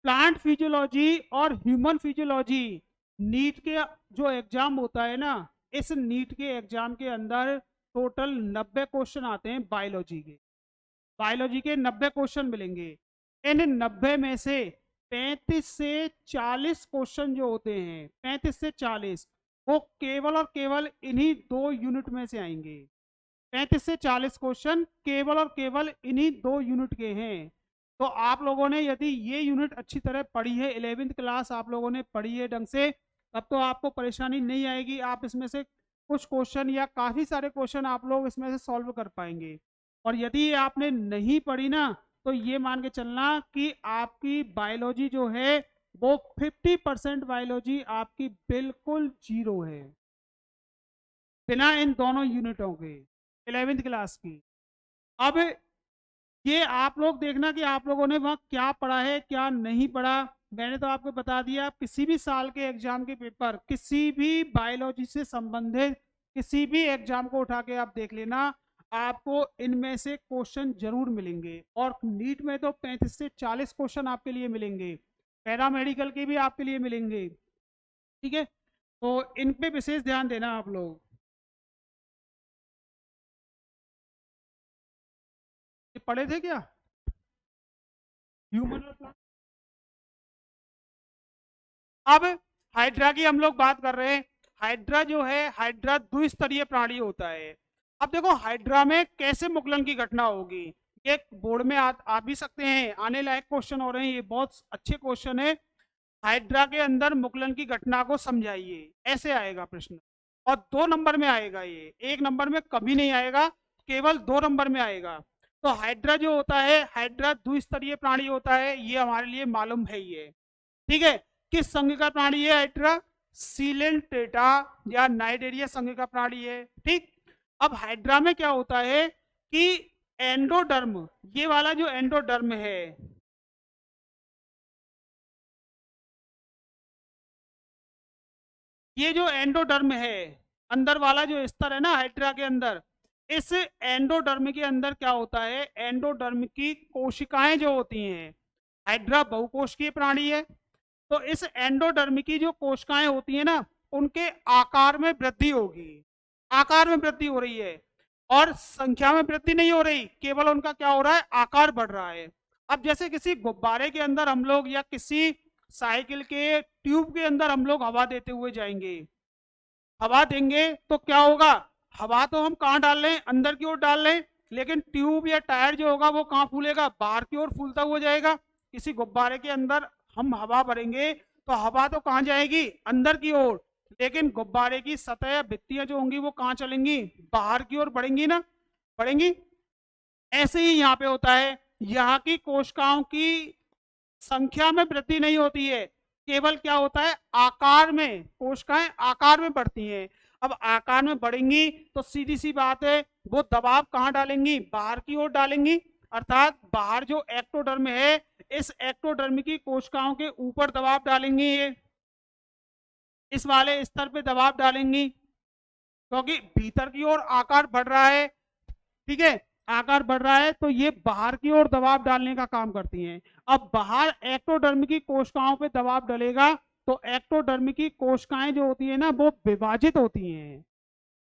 प्लांट फिजियोलॉजी और ह्यूमन फिजियोलॉजी नीट के जो एग्जाम होता है ना, इस नीट के एग्जाम के अंदर टोटल 90 क्वेश्चन आते हैं बायोलॉजी के। बायोलॉजी के 90 क्वेश्चन मिलेंगे। इन 90 में से 35 से 40 क्वेश्चन जो होते हैं, 35 से 40, वो केवल और केवल इन्हीं 2 यूनिट में से आएंगे। 35 से 40 क्वेश्चन केवल और केवल इन्हीं 2 यूनिट के हैं। तो आप लोगों ने यदि ये यूनिट अच्छी तरह पढ़ी है, 11th क्लास आप लोगों ने पढ़ी है ढंग से, तब तो आपको परेशानी नहीं आएगी। आप इसमें से कुछ क्वेश्चन या काफ़ी सारे क्वेश्चन आप लोग इसमें से सॉल्व कर पाएंगे। और यदि आपने नहीं पढ़ी ना, तो ये मान के चलना कि आपकी बायोलॉजी जो है वो 50% बायोलॉजी आपकी बिल्कुल जीरो है, बिना इन दोनों यूनिटों के 11th क्लास की। अब ये आप लोग देखना कि आप लोगों ने वहाँ क्या पढ़ा है क्या नहीं पढ़ा। मैंने तो आपको बता दिया, किसी भी साल के एग्जाम के पेपर, किसी भी बायोलॉजी से संबंधित किसी भी एग्जाम को उठा के आप देख लेना, आपको इनमें से क्वेश्चन जरूर मिलेंगे। और नीट में तो 35 से 40 क्वेश्चन आपके लिए मिलेंगे, पैरामेडिकल के भी आपके लिए मिलेंगे। ठीक है, तो इन पे विशेष ध्यान देना आप लोग। ये पढ़े थे क्या, ह्यूमन और प्लांट? अब हाइड्रा की हम लोग बात कर रहे हैं। हाइड्रा जो है, हाइड्रा द्विस्तरीय प्राणी होता है। अब देखो हाइड्रा में कैसे मुगलन की घटना होगी, ये बोर्ड में आ भी सकते हैं, आने लायक क्वेश्चन हो रहे हैं, ये बहुत अच्छे क्वेश्चन है। हाइड्रा के अंदर मुगलन की घटना को समझाइए, ऐसे आएगा प्रश्न, और 2 नंबर में आएगा, ये 1 नंबर में कभी नहीं आएगा, केवल 2 नंबर में आएगा। तो हाइड्रा जो होता है, हाइड्रा द्विस्तरीय प्राणी होता है, ये हमारे लिए मालूम है ये, ठीक है। किस संघ का प्राणी है हाइड्रा? सीलेंटेटा या नाइडेरिया संघ का प्राणी है, ठीक। अब हाइड्रा में क्या होता है कि एंडोडर्म, ये वाला जो एंडोडर्म है, ये जो एंडोडर्म है, अंदर वाला जो स्तर है ना हाइड्रा के अंदर, इस एंडोडर्म के अंदर क्या होता है, एंडोडर्म की कोशिकाएं जो होती हैं, हाइड्रा बहुकोशिकीय प्राणी है, तो इस एंडोडर्म की जो कोशिकाएं होती है ना, उनके आकार में वृद्धि होगी, आकार में वृद्धि हो रही है, और संख्या में वृद्धि नहीं हो रही, केवल उनका क्या हो रहा है, आकार बढ़ रहा है। अब जैसे किसी गुब्बारे के अंदर हम लोग, या किसी साइकिल के ट्यूब के अंदर हम लोग हवा देते हुए जाएंगे, हवा देंगे तो क्या होगा, हवा तो हम कहाँ डाल रहे हैं, अंदर की ओर डाल रहे हैं, लेकिन ट्यूब या टायर जो होगा वो कहाँ फूलेगा, बाहर की ओर फूलता हुआ जाएगा। किसी गुब्बारे के अंदर हम हवा भरेंगे तो हवा तो कहाँ जाएगी, अंदर की ओर, लेकिन गुब्बारे की सतह या भित्तियां जो होंगी वो कहाँ चलेंगी, बाहर की ओर बढ़ेंगी ना, बढ़ेंगी। ऐसे ही यहाँ पे होता है, यहाँ की कोशिकाओं की संख्या में वृद्धि नहीं होती है, केवल क्या होता है, आकार में, कोशिकाएं आकार में बढ़ती हैं। अब आकार में बढ़ेंगी तो सीधी सी बात है, वो दबाव कहाँ डालेंगी, बाहर की ओर डालेंगी, अर्थात बाहर जो एक्टोडर्म है, इस एक्टोडर्म की कोशिकाओं के ऊपर दबाव डालेंगी, ये इस वाले स्तर पे दबाव डालेंगी, क्योंकि भीतर की ओर आकार बढ़ रहा है, ठीक है, आकार बढ़ रहा है, तो ये बाहर की ओर दबाव डालने का काम करती हैं। अब बाहर एक्टोडर्म की कोशिकाओं पे दबाव डलेगा तो एक्टोडर्म की कोशिकाएं जो होती है ना, वो विभाजित होती हैं,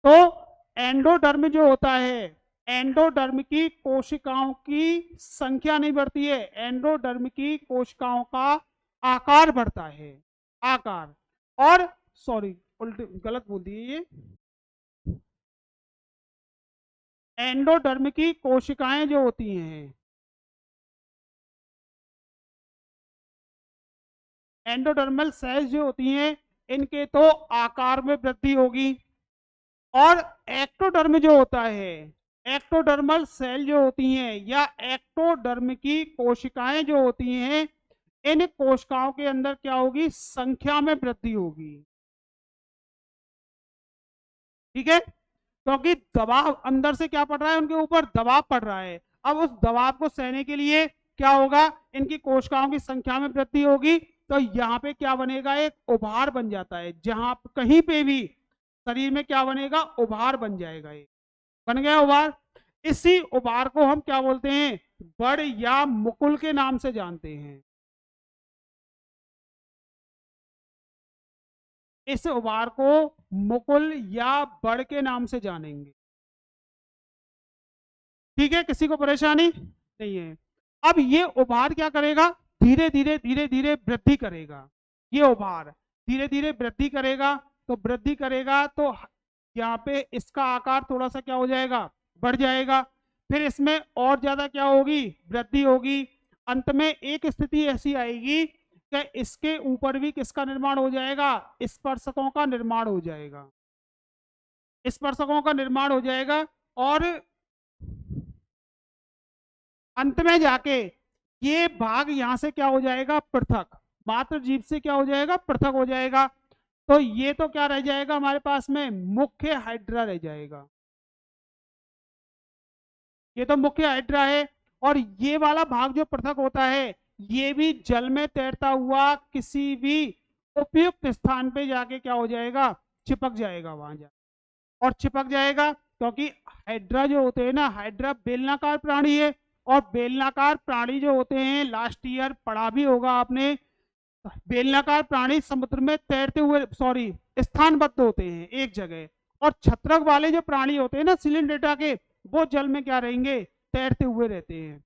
तो एंडोडर्म जो होता है, एंडोडर्म की कोशिकाओं की संख्या नहीं बढ़ती है, एंडोडर्म की कोशिकाओं का आकार बढ़ता है, आकार, और सॉरी उल्टे गलत बोल दिए, ये एंडोडर्म की कोशिकाएं जो होती हैं, एंडोडर्मल सेल्स जो होती हैं, इनके तो आकार में वृद्धि होगी, और एक्टोडर्म जो होता है, एक्टोडर्मल सेल जो होती हैं या एक्टोडर्म की कोशिकाएं जो होती हैं, इन कोशिकाओं के अंदर क्या होगी, संख्या में वृद्धि होगी, ठीक है, क्योंकि दबाव अंदर से क्या पड़ रहा है, उनके ऊपर दबाव पड़ रहा है। अब उस दबाव को सहने के लिए क्या होगा, इनकी कोशिकाओं की संख्या में वृद्धि होगी, तो यहाँ पे क्या बनेगा, एक उभार बन जाता है, जहां कहीं पे भी शरीर में क्या बनेगा, उभार बन जाएगा, एक बन गया उभार। इसी उभार को हम क्या बोलते हैं, बड़ या मुकुल के नाम से जानते हैं, इस उभार को मुकुल या बड़ के नाम से जानेंगे, ठीक है, किसी को परेशानी नहीं है। अब ये उभार क्या करेगा, धीरे धीरे धीरे धीरे वृद्धि करेगा, ये उभार धीरे धीरे वृद्धि करेगा, तो वृद्धि करेगा तो यहाँ पे इसका आकार थोड़ा सा क्या हो जाएगा, बढ़ जाएगा, फिर इसमें और ज्यादा क्या होगी, वृद्धि होगी, अंत में एक स्थिति ऐसी आएगी कि इसके ऊपर भी किसका निर्माण हो जाएगा, स्पर्शकों का निर्माण हो जाएगा, स्पर्शकों का निर्माण हो जाएगा, और अंत में जाके ये भाग यहां से क्या हो जाएगा, पृथक, मात्र जीव से क्या हो जाएगा, पृथक हो जाएगा, तो ये तो क्या रह जाएगा हमारे पास में, मुख्य हाइड्रा रह जाएगा, ये तो मुख्य हाइड्रा है। और ये वाला भाग जो पृथक होता है, ये भी जल में तैरता हुआ किसी भी उपयुक्त स्थान पे जाके क्या हो जाएगा, चिपक जाएगा वहां जा, और चिपक जाएगा, क्योंकि हाइड्रा जो होते हैं ना, हाइड्रा बेलनाकार प्राणी है, और बेलनाकार प्राणी जो होते हैं, लास्ट ईयर पढ़ा भी होगा आपने, बेलनाकार प्राणी समुद्र में तैरते हुए, सॉरी स्थानबद्ध होते हैं एक जगह, और छत्रक वाले जो प्राणी होते हैं ना सिलिंड्रेटा के, वो जल में क्या रहेंगे, तैरते हुए रहते हैं,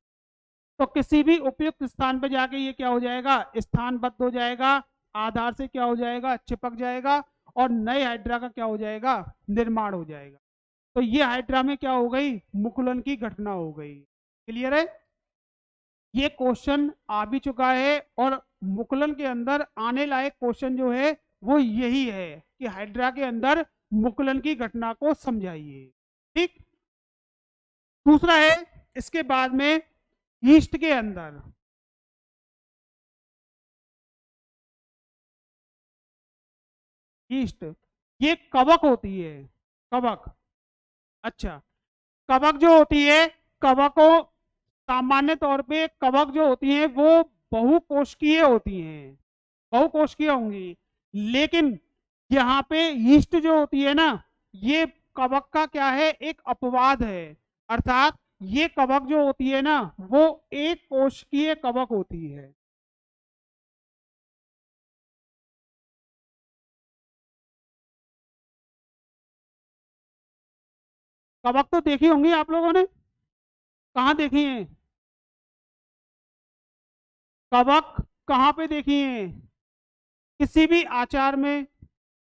तो किसी भी उपयुक्त स्थान पर जाके ये क्या हो जाएगा, स्थानबद्ध हो जाएगा, आधार से क्या हो जाएगा, चिपक जाएगा, और नए हाइड्रा का क्या हो जाएगा, निर्माण हो जाएगा। तो ये हाइड्रा में क्या हो गई, मुकुलन की घटना हो गई। क्लियर है? ये क्वेश्चन आ भी चुका है और मुकुलन के अंदर आने लायक क्वेश्चन जो है वो यही है कि हाइड्रा के अंदर मुकुलन की घटना को समझाइए। ठीक। दूसरा है इसके बाद में ईस्ट के अंदर, ईस्ट ये कवक होती है, कवक। अच्छा, कवक जो होती है, कवक को सामान्य तौर पे कवक जो होती हैं वो बहुकोशिकीय होती हैं, बहुकोशिकीय होंगी। लेकिन यहाँ पे यीस्ट जो होती है ना, ये कवक का क्या है, एक अपवाद है। अर्थात ये कवक जो होती है ना वो एक कोशिकीय कवक होती है। कवक तो देखी होंगी आप लोगों ने, कहाँ देखी है कवक, कहाँ पे देखी है? किसी भी आचार में,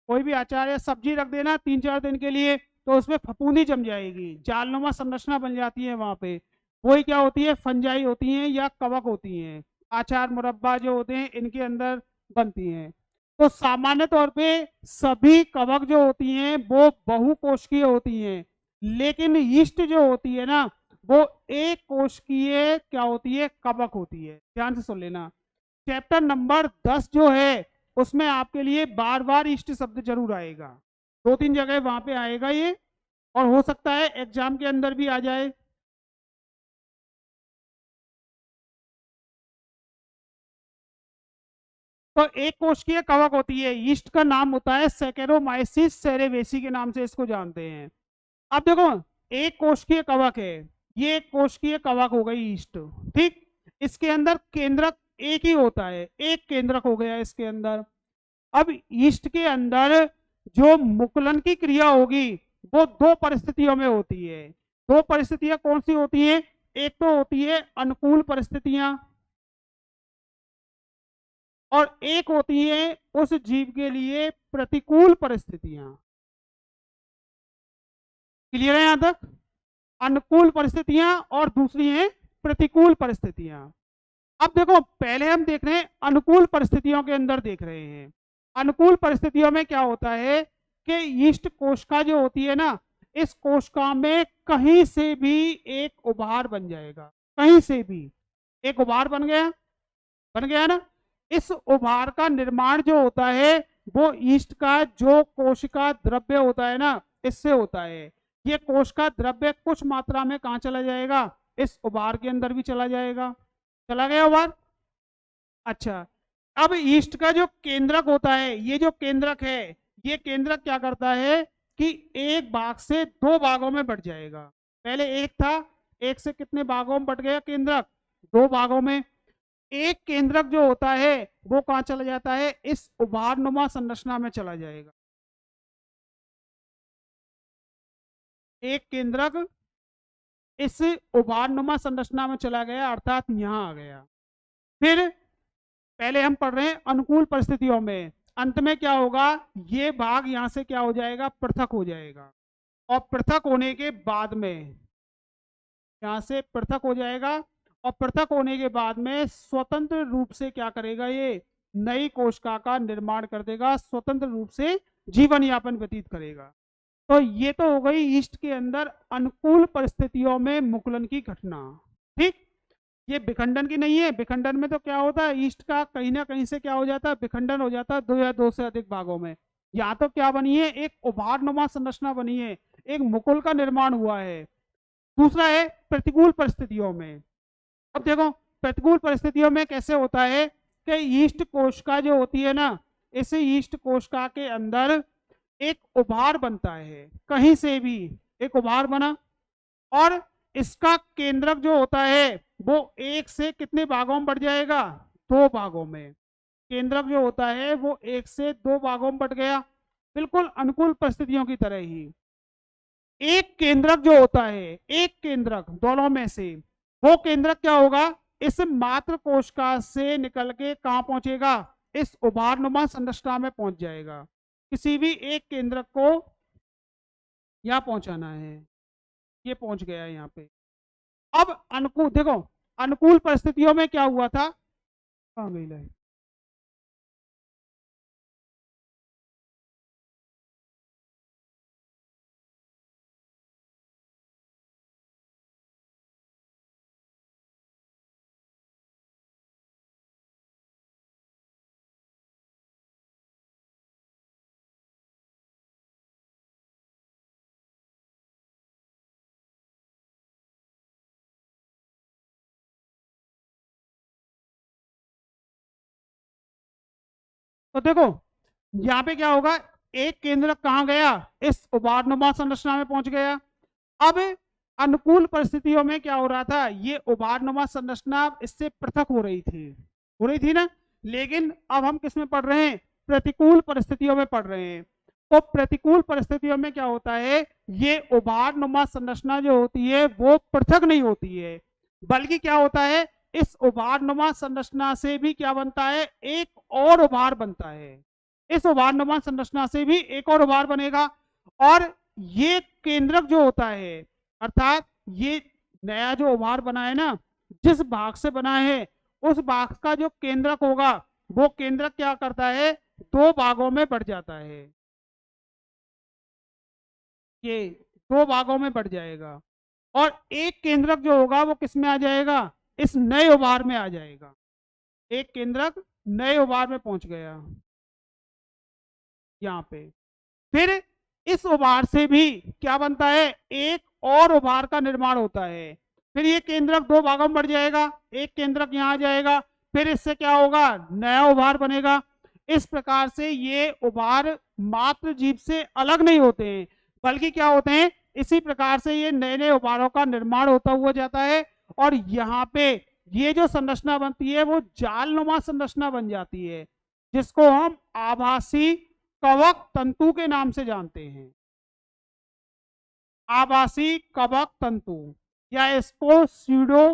कोई भी आचार या सब्जी रख देना 3-4 दिन के लिए तो उसमें फफूंदी जम जाएगी, जालनुमा संरचना बन जाती है वहां पे। वही क्या होती है, फंजाई होती हैं या कवक होती हैं। आचार मुरब्बा जो होते हैं इनके अंदर बनती हैं। तो सामान्य तौर पे सभी कवक जो होती हैं वो बहुकोशिकीय होती हैं, लेकिन यीस्ट जो होती है ना वो एक कोशिकीय क्या होती है, कवक होती है। ध्यान से सुन लेना। चैप्टर नंबर 10 जो है उसमें आपके लिए बार बार ईस्ट शब्द जरूर आएगा, 2-3 जगह वहां पे आएगा ये, और हो सकता है एग्जाम के अंदर भी आ जाए। तो एक कोशिकीय कवक होती है, ईस्ट का नाम होता है सैकेरोमाइसिस सेरेवेसी के नाम से इसको जानते हैं। अब देखो, एक कोशिकीय कवक है, ये एक कोशिकीय कवक हो गई ईस्ट। ठीक। इसके अंदर केंद्रक एक ही होता है, एक केंद्रक हो गया इसके अंदर। अब ईस्ट के अंदर जो मुकुलन की क्रिया होगी वो दो परिस्थितियों में होती है। दो परिस्थितियां कौन सी होती हैं? एक तो होती है अनुकूल परिस्थितियां और एक होती है उस जीव के लिए प्रतिकूल परिस्थितियां। क्लियर है यहां तक? अनुकूल परिस्थितियां और दूसरी है प्रतिकूल परिस्थितियां। अब देखो, पहले हम देख रहे हैं अनुकूल परिस्थितियों के अंदर देख रहे हैं। अनुकूल परिस्थितियों में क्या होता है कि यीस्ट कोशिका जो होती है ना, इस कोशिका में कहीं से भी एक उभार बन जाएगा, कहीं से भी एक उभार बन गया, बन गया ना। इस उभार का निर्माण जो होता है वो यीस्ट का जो कोशिका द्रव्य होता है ना इससे होता है। ये कोशिका द्रव्य कुछ मात्रा में कहाँ चला जाएगा, इस उभार के अंदर भी चला जाएगा। चला गया उभार। अच्छा, अब ईस्ट का जो केंद्रक होता है, ये जो केंद्रक है, ये केंद्रक क्या करता है कि एक भाग से दो भागों में बढ़ जाएगा। पहले एक था, एक से कितने भागों में बढ़ गया केंद्रक, दो भागों में। एक केंद्रक जो होता है वो कहां चला जाता है, इस उभारनुमा संरचना में चला जाएगा। एक केंद्रक इस उभारनुमा संरचना में चला गया, अर्थात यहां आ गया। फिर पहले हम पढ़ रहे हैं अनुकूल परिस्थितियों में, अंत में क्या होगा, ये भाग यहां से क्या हो जाएगा, पृथक हो जाएगा। और पृथक होने के बाद में यहां से पृथक हो जाएगा, और पृथक होने के बाद में स्वतंत्र रूप से क्या करेगा, ये नई कोशिका का निर्माण कर देगा, स्वतंत्र रूप से जीवन यापन व्यतीत करेगा। तो ये तो हो गई ईस्ट के अंदर अनुकूल परिस्थितियों में मुकुलन की घटना। ठीक। ये विखंडन की नहीं है। विखंडन में तो क्या होता है, ईस्ट का कहीं ना कहीं से क्या हो जाता है, विखंडन हो जाता है दो या दो से अधिक भागों में। यहाँ तो क्या बनी है, एक उभारनुमा संरचना बनी है, एक मुकुल का निर्माण हुआ है। दूसरा है प्रतिकूल परिस्थितियों में। अब देखो, प्रतिकूल परिस्थितियों में कैसे होता है कि ईस्ट कोशिका जो होती है ना, इस ईस्ट कोशिका के अंदर एक उभार बनता है, कहीं से भी एक उभार बना, और इसका केंद्रक जो होता है वो एक से कितने भागों में बढ़ जाएगा, दो भागों में। केंद्रक जो होता है वो एक से दो भागों में बढ़ गया, बिल्कुल अनुकूल परिस्थितियों की तरह ही। एक केंद्रक जो होता है, एक केंद्रक दोनों में से, वो केंद्रक क्या होगा, इस मात्र कोशिका से निकल के कहां पहुंचेगा, इस उभारनुमा संरचना में पहुंच जाएगा। किसी भी एक केंद्रक को यहाँ पहुंचाना है, ये पहुंच गया यहाँ पे। अब अनुकूल देखो, अनुकूल परिस्थितियों में क्या हुआ था, कहाँ गई लाइन? तो देखो यहाँ पे क्या होगा, एक केंद्रक कहाँ गया, इस उभारनुमा संरचना में पहुंच गया। अब अनुकूल परिस्थितियों में क्या हो रहा था, ये उभारनुमा संरचना इससे पृथक हो रही थी ना। लेकिन अब हम किस में पढ़ रहे हैं, प्रतिकूल परिस्थितियों में पढ़ रहे हैं। तो प्रतिकूल परिस्थितियों में क्या होता है, ये उभारनुमा संरचना जो होती है वो पृथक नहीं होती है, बल्कि क्या होता है, इस उभारनुमा संरचना से भी क्या बनता है, एक और उभार बनता है। इस उभारनुमा संरचना से भी एक और उभार बनेगा। और ये केंद्रक जो होता है, अर्थात ये नया जो उभार बना है ना, जिस भाग से बना है उस भाग का जो केंद्रक होगा, वो केंद्रक क्या करता है, दो भागों में बढ़ जाता है। ये दो भागों में बढ़ जाएगा, और एक केंद्रक जो होगा वो किस में आ जाएगा, इस नए उभार में आ जाएगा। एक केंद्रक नए उभार में पहुंच गया यहाँ पे। फिर इस उभार से भी क्या बनता है, एक और उभार का निर्माण होता है। फिर ये केंद्रक दो भागों में बढ़ जाएगा, एक केंद्रक यहाँ आ जाएगा, फिर इससे क्या होगा, नया उभार बनेगा। इस प्रकार से ये उभार मात्र जीव से अलग नहीं होते हैं, बल्कि क्या होते हैं, इसी प्रकार से ये नए नए उभारों का निर्माण होता हुआ जाता है। और यहाँ पे ये जो संरचना बनती है वो जालनुमा संरचना बन जाती है, जिसको हम आभासी कवक तंतु के नाम से जानते हैं। आभासी कवक तंतु, या इसको स्यूडो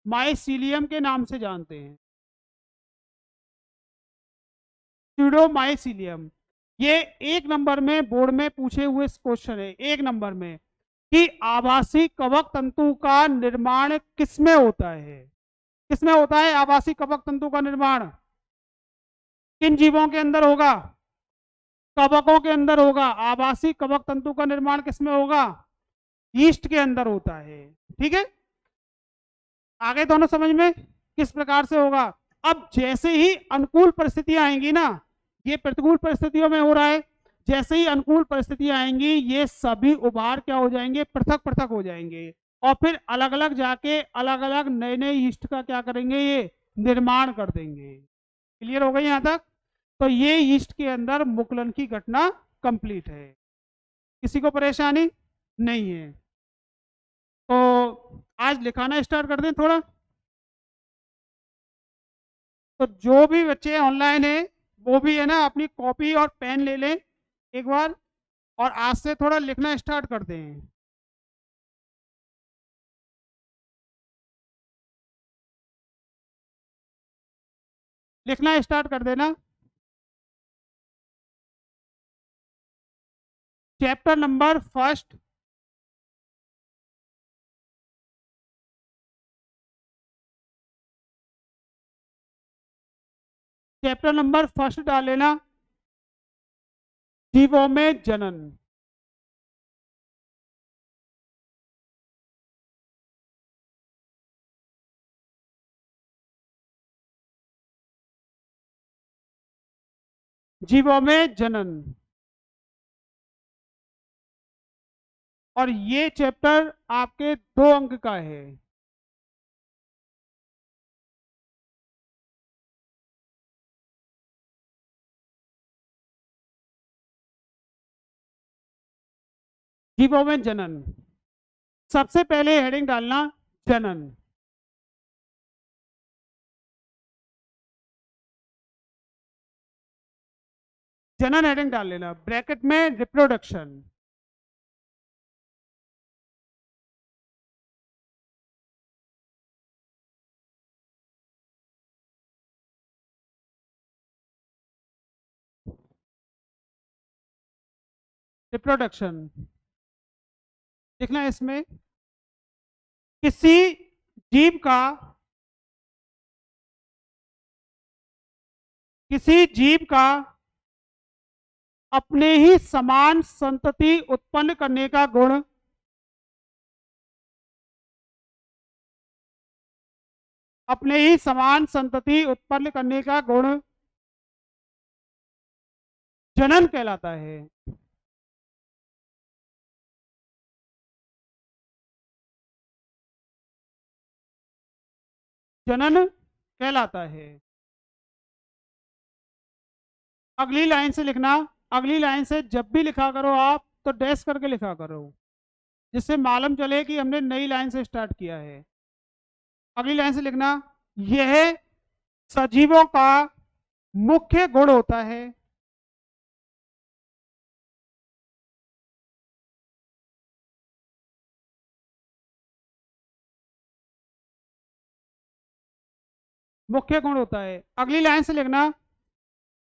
माइसीलियम के नाम से जानते हैं। स्यूडोमाइसीलियम, ये एक नंबर में बोर्ड में पूछे हुए क्वेश्चन है, एक नंबर में, कि आभासी कवक तंतु का निर्माण किसमें होता है, किसमें होता है आभासी कवक तंतु का निर्माण, किन जीवों के अंदर होगा, कवकों के अंदर होगा। आभासी कवक तंतु का निर्माण किसमें होगा, ईस्ट के अंदर होता है। ठीक है, आगे दोनों समझ में, किस प्रकार से होगा। अब जैसे ही अनुकूल परिस्थितियां आएंगी ना, ये प्रतिकूल परिस्थितियों में हो रहा है, जैसे ही अनुकूल परिस्थितियां आएंगी ये सभी उभार क्या हो जाएंगे, पृथक पृथक हो जाएंगे, और फिर अलग अलग जाके अलग अलग नए नए ईस्ट का क्या करेंगे, ये निर्माण कर देंगे। क्लियर हो गई यहाँ तक। तो ये ईस्ट के अंदर मुकुलन की घटना कंप्लीट है, किसी को परेशानी नहीं है। तो आज लिखाना स्टार्ट कर दें थोड़ा। तो जो भी बच्चे ऑनलाइन है वो भी है ना, अपनी कॉपी और पेन ले लें एक बार, और आज से थोड़ा लिखना स्टार्ट कर दें। लिखना स्टार्ट कर देना। Chapter number first, chapter number first डाल लेना, जीवों में जनन। जीवों में जनन, और ये चैप्टर आपके 2 अंक का है। जीवों में जनन, सबसे पहले हेडिंग डालना जनन। जनन हेडिंग डाल लेना, ब्रैकेट में रिप्रोडक्शन। रिप्रोडक्शन। देखना है इसमें किसी जीव का अपने ही समान संतति उत्पन्न करने का गुण अपने ही समान संतति उत्पन्न करने का गुण जनन कहलाता है। जनन कहलाता है। अगली लाइन से लिखना, अगली लाइन से जब भी लिखा करो आप तो डैश करके लिखा करो, जिससे मालूम चले कि हमने नई लाइन से स्टार्ट किया है। अगली लाइन से लिखना, यह सजीवों का मुख्य गुण होता है। मुख्य गुण होता है। अगली लाइन से लिखना,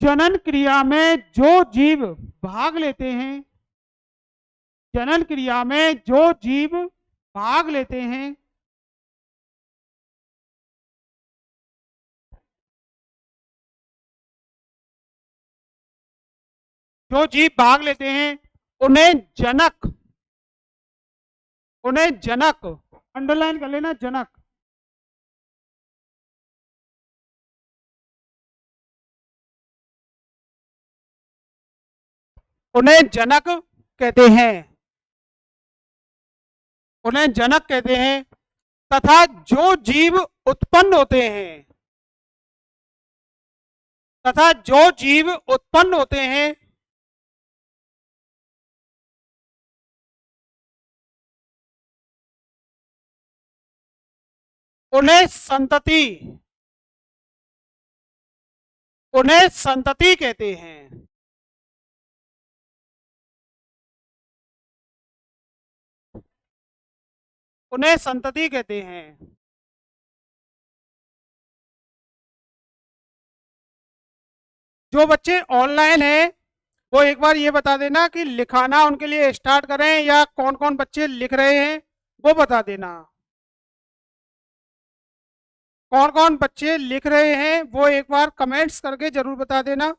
जनन क्रिया में जो जीव भाग लेते हैं, जनन क्रिया में जो जीव भाग लेते हैं, जो जीव भाग लेते हैं उन्हें जनक अंडरलाइन कर लेना, जनक। उन्हें जनक कहते हैं, उन्हें जनक कहते हैं। तथा जो जीव उत्पन्न होते हैं, तथा जो जीव उत्पन्न होते हैं उन्हें संतति कहते हैं। उन्हें संतति कहते हैं। जो बच्चे ऑनलाइन है वो एक बार ये बता देना कि लिखाना उनके लिए स्टार्ट करें या कौन कौन बच्चे लिख रहे हैं वो बता देना। कौन कौन बच्चे लिख रहे हैं वो एक बार कमेंट्स करके जरूर बता देना।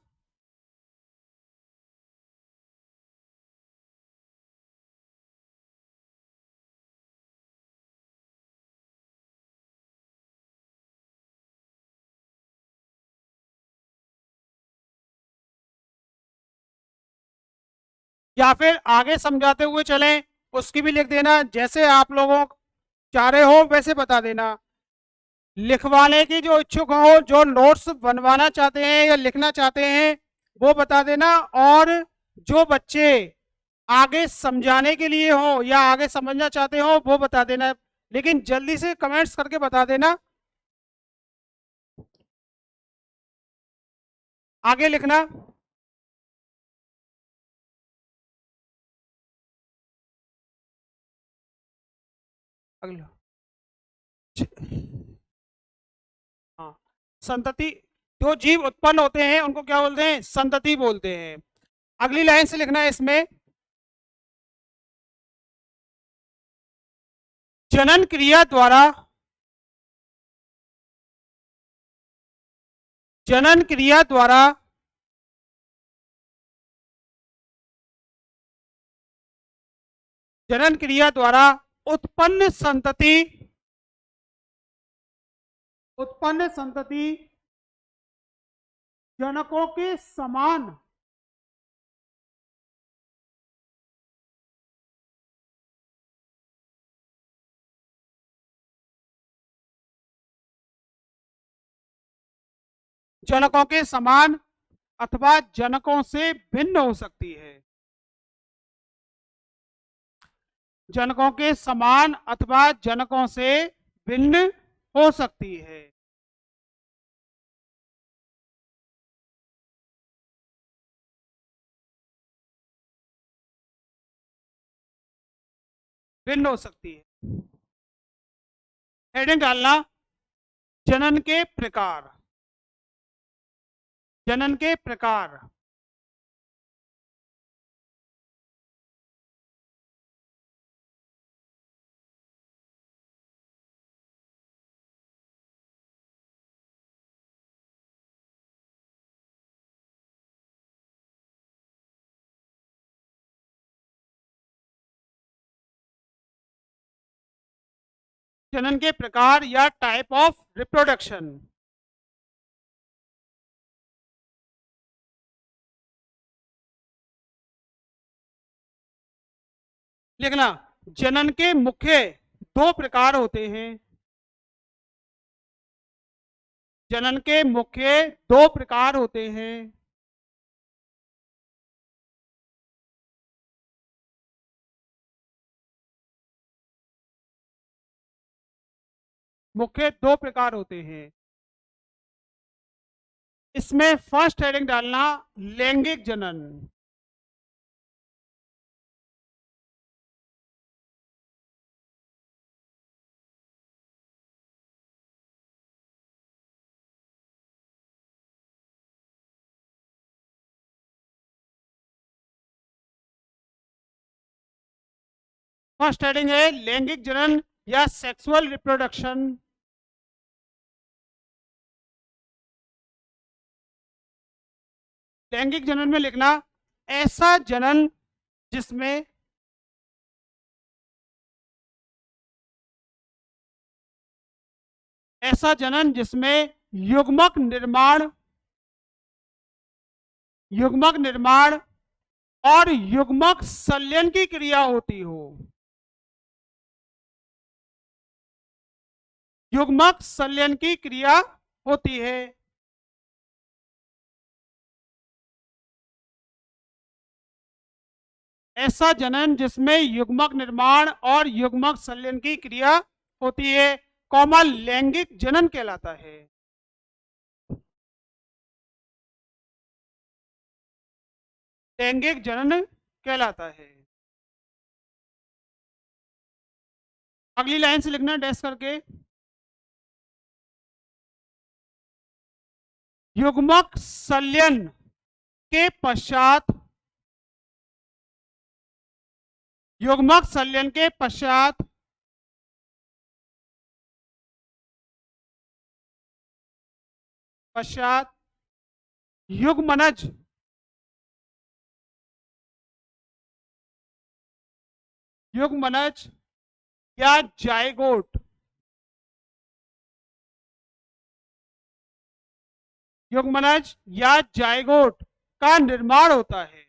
या फिर आगे समझाते हुए चलें उसकी भी लिख देना, जैसे आप लोगों चाह रहे हो वैसे बता देना। लिखवाने की जो इच्छुक हो, जो नोट्स बनवाना चाहते हैं या लिखना चाहते हैं वो बता देना, और जो बच्चे आगे समझाने के लिए हो या आगे समझना चाहते हो वो बता देना, लेकिन जल्दी से कमेंट्स करके बता देना। आगे लिखना। अगला, हाँ, संतति। जो जीव उत्पन्न होते हैं उनको क्या बोलते हैं? संतति बोलते हैं। अगली लाइन से लिखना है इसमें, जनन क्रिया द्वारा जनन क्रिया द्वारा जनन क्रिया द्वारा उत्पन्न संतति जनकों के समान जनकों के समान अथवा जनकों से भिन्न हो सकती है। जनकों के समान अथवा जनकों से भिन्न हो सकती है। भिन्न हो सकती है। हेडिंग डालना, जनन के प्रकार। जनन के प्रकार। जनन के प्रकार या टाइप ऑफ रिप्रोडक्शन। लिखना, जनन के मुख्य दो प्रकार होते हैं। जनन के मुख्य दो प्रकार होते हैं। मुख्य दो प्रकार होते हैं। इसमें फर्स्ट हेडिंग डालना लैंगिक जनन। फर्स्ट हेडिंग है लैंगिक जनन या सेक्सुअल रिप्रोडक्शन। लैंगिक जनन में लिखना ऐसा जनन जिसमें ऐसा जनन जिसमें युग्मक निर्माण और युग्मक संलयन की क्रिया होती हो। युग्मक संलयन की क्रिया होती है। ऐसा जनन जिसमें युग्मक निर्माण और युग्मक संलयन की क्रिया होती है, कौमा लैंगिक जनन कहलाता है। लैंगिक जनन कहलाता है। अगली लाइन से लिखना डैश करके, युग्मक संलयन के पश्चात युग्मक संलयन के पश्चात युग्मनज या जायगोट युग्मनज या जायगोट का निर्माण होता है।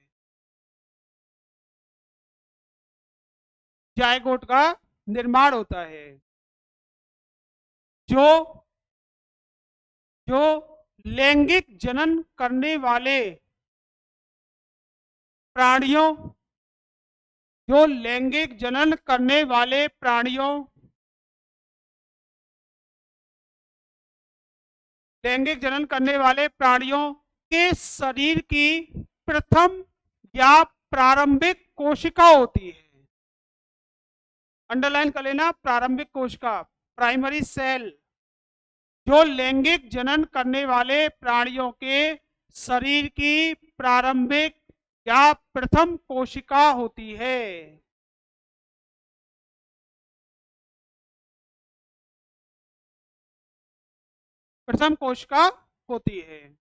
जायगोट का निर्माण होता है जो लैंगिक जनन करने वाले प्राणियों लैंगिक जनन करने वाले प्राणियों के शरीर की प्रथम या प्रारंभिक कोशिका होती है। अंडरलाइन कर लेना, प्रारंभिक कोशिका, प्राइमरी सेल, जो लैंगिक जनन करने वाले प्राणियों के शरीर की प्रारंभिक या प्रथम कोशिका होती है। प्रथम कोशिका होती है।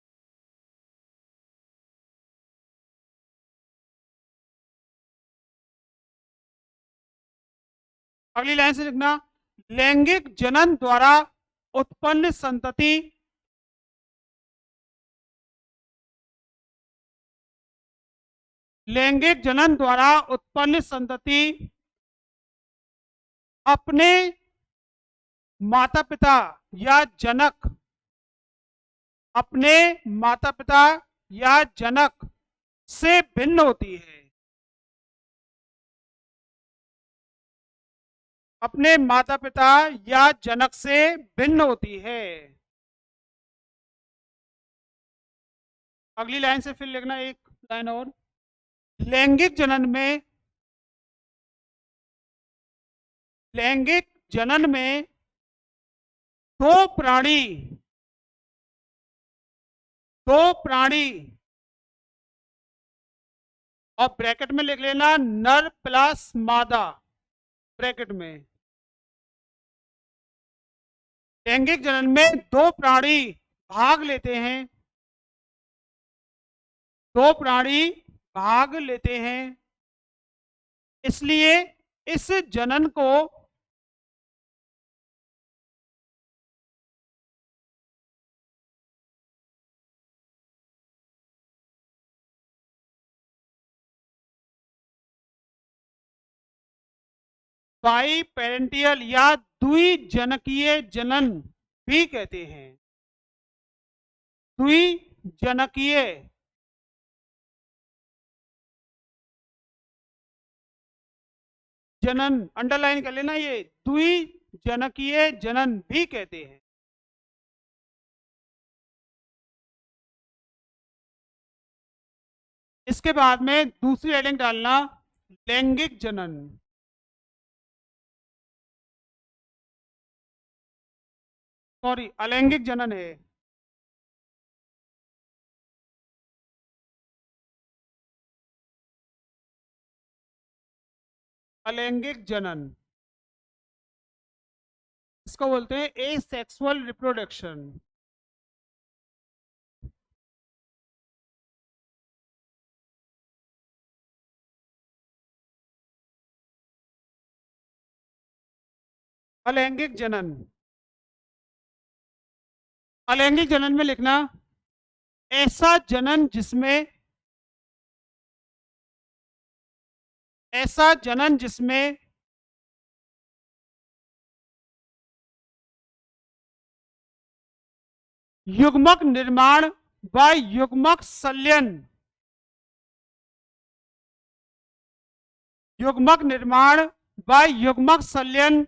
अगली लाइन से लिखना, लैंगिक जनन द्वारा उत्पन्न संतति लैंगिक जनन द्वारा उत्पन्न संतति अपने माता पिता या जनक से भिन्न होती है। अपने माता पिता या जनक से भिन्न होती है। अगली लाइन से फिर लिखना एक लाइन और, लैंगिक जनन में दो प्राणी और ब्रैकेट में लिख लेना नर प्लस मादा, ब्रैकेट में। लैंगिक जनन में दो प्राणी भाग लेते हैं, इसलिए इस जनन को बाई पेरेंटियल या द्विजनकीय जनन भी कहते हैं। द्विजनकीय जनन अंडरलाइन कर लेना, ये द्विजनकीय जनन भी कहते हैं। इसके बाद में दूसरी हेडिंग डालना लैंगिक जनन। सॉरी, अलैंगिक जनन है। अलैंगिक जनन इसको बोलते हैं एसेक्सुअल रिप्रोडक्शन। अलैंगिक जनन, अलैंगिक जनन में लिखना ऐसा जनन जिसमें, ऐसा जनन जिसमें युग्मक निर्माण व युग्मक संलयन, युग्मक निर्माण व युग्मक संलयन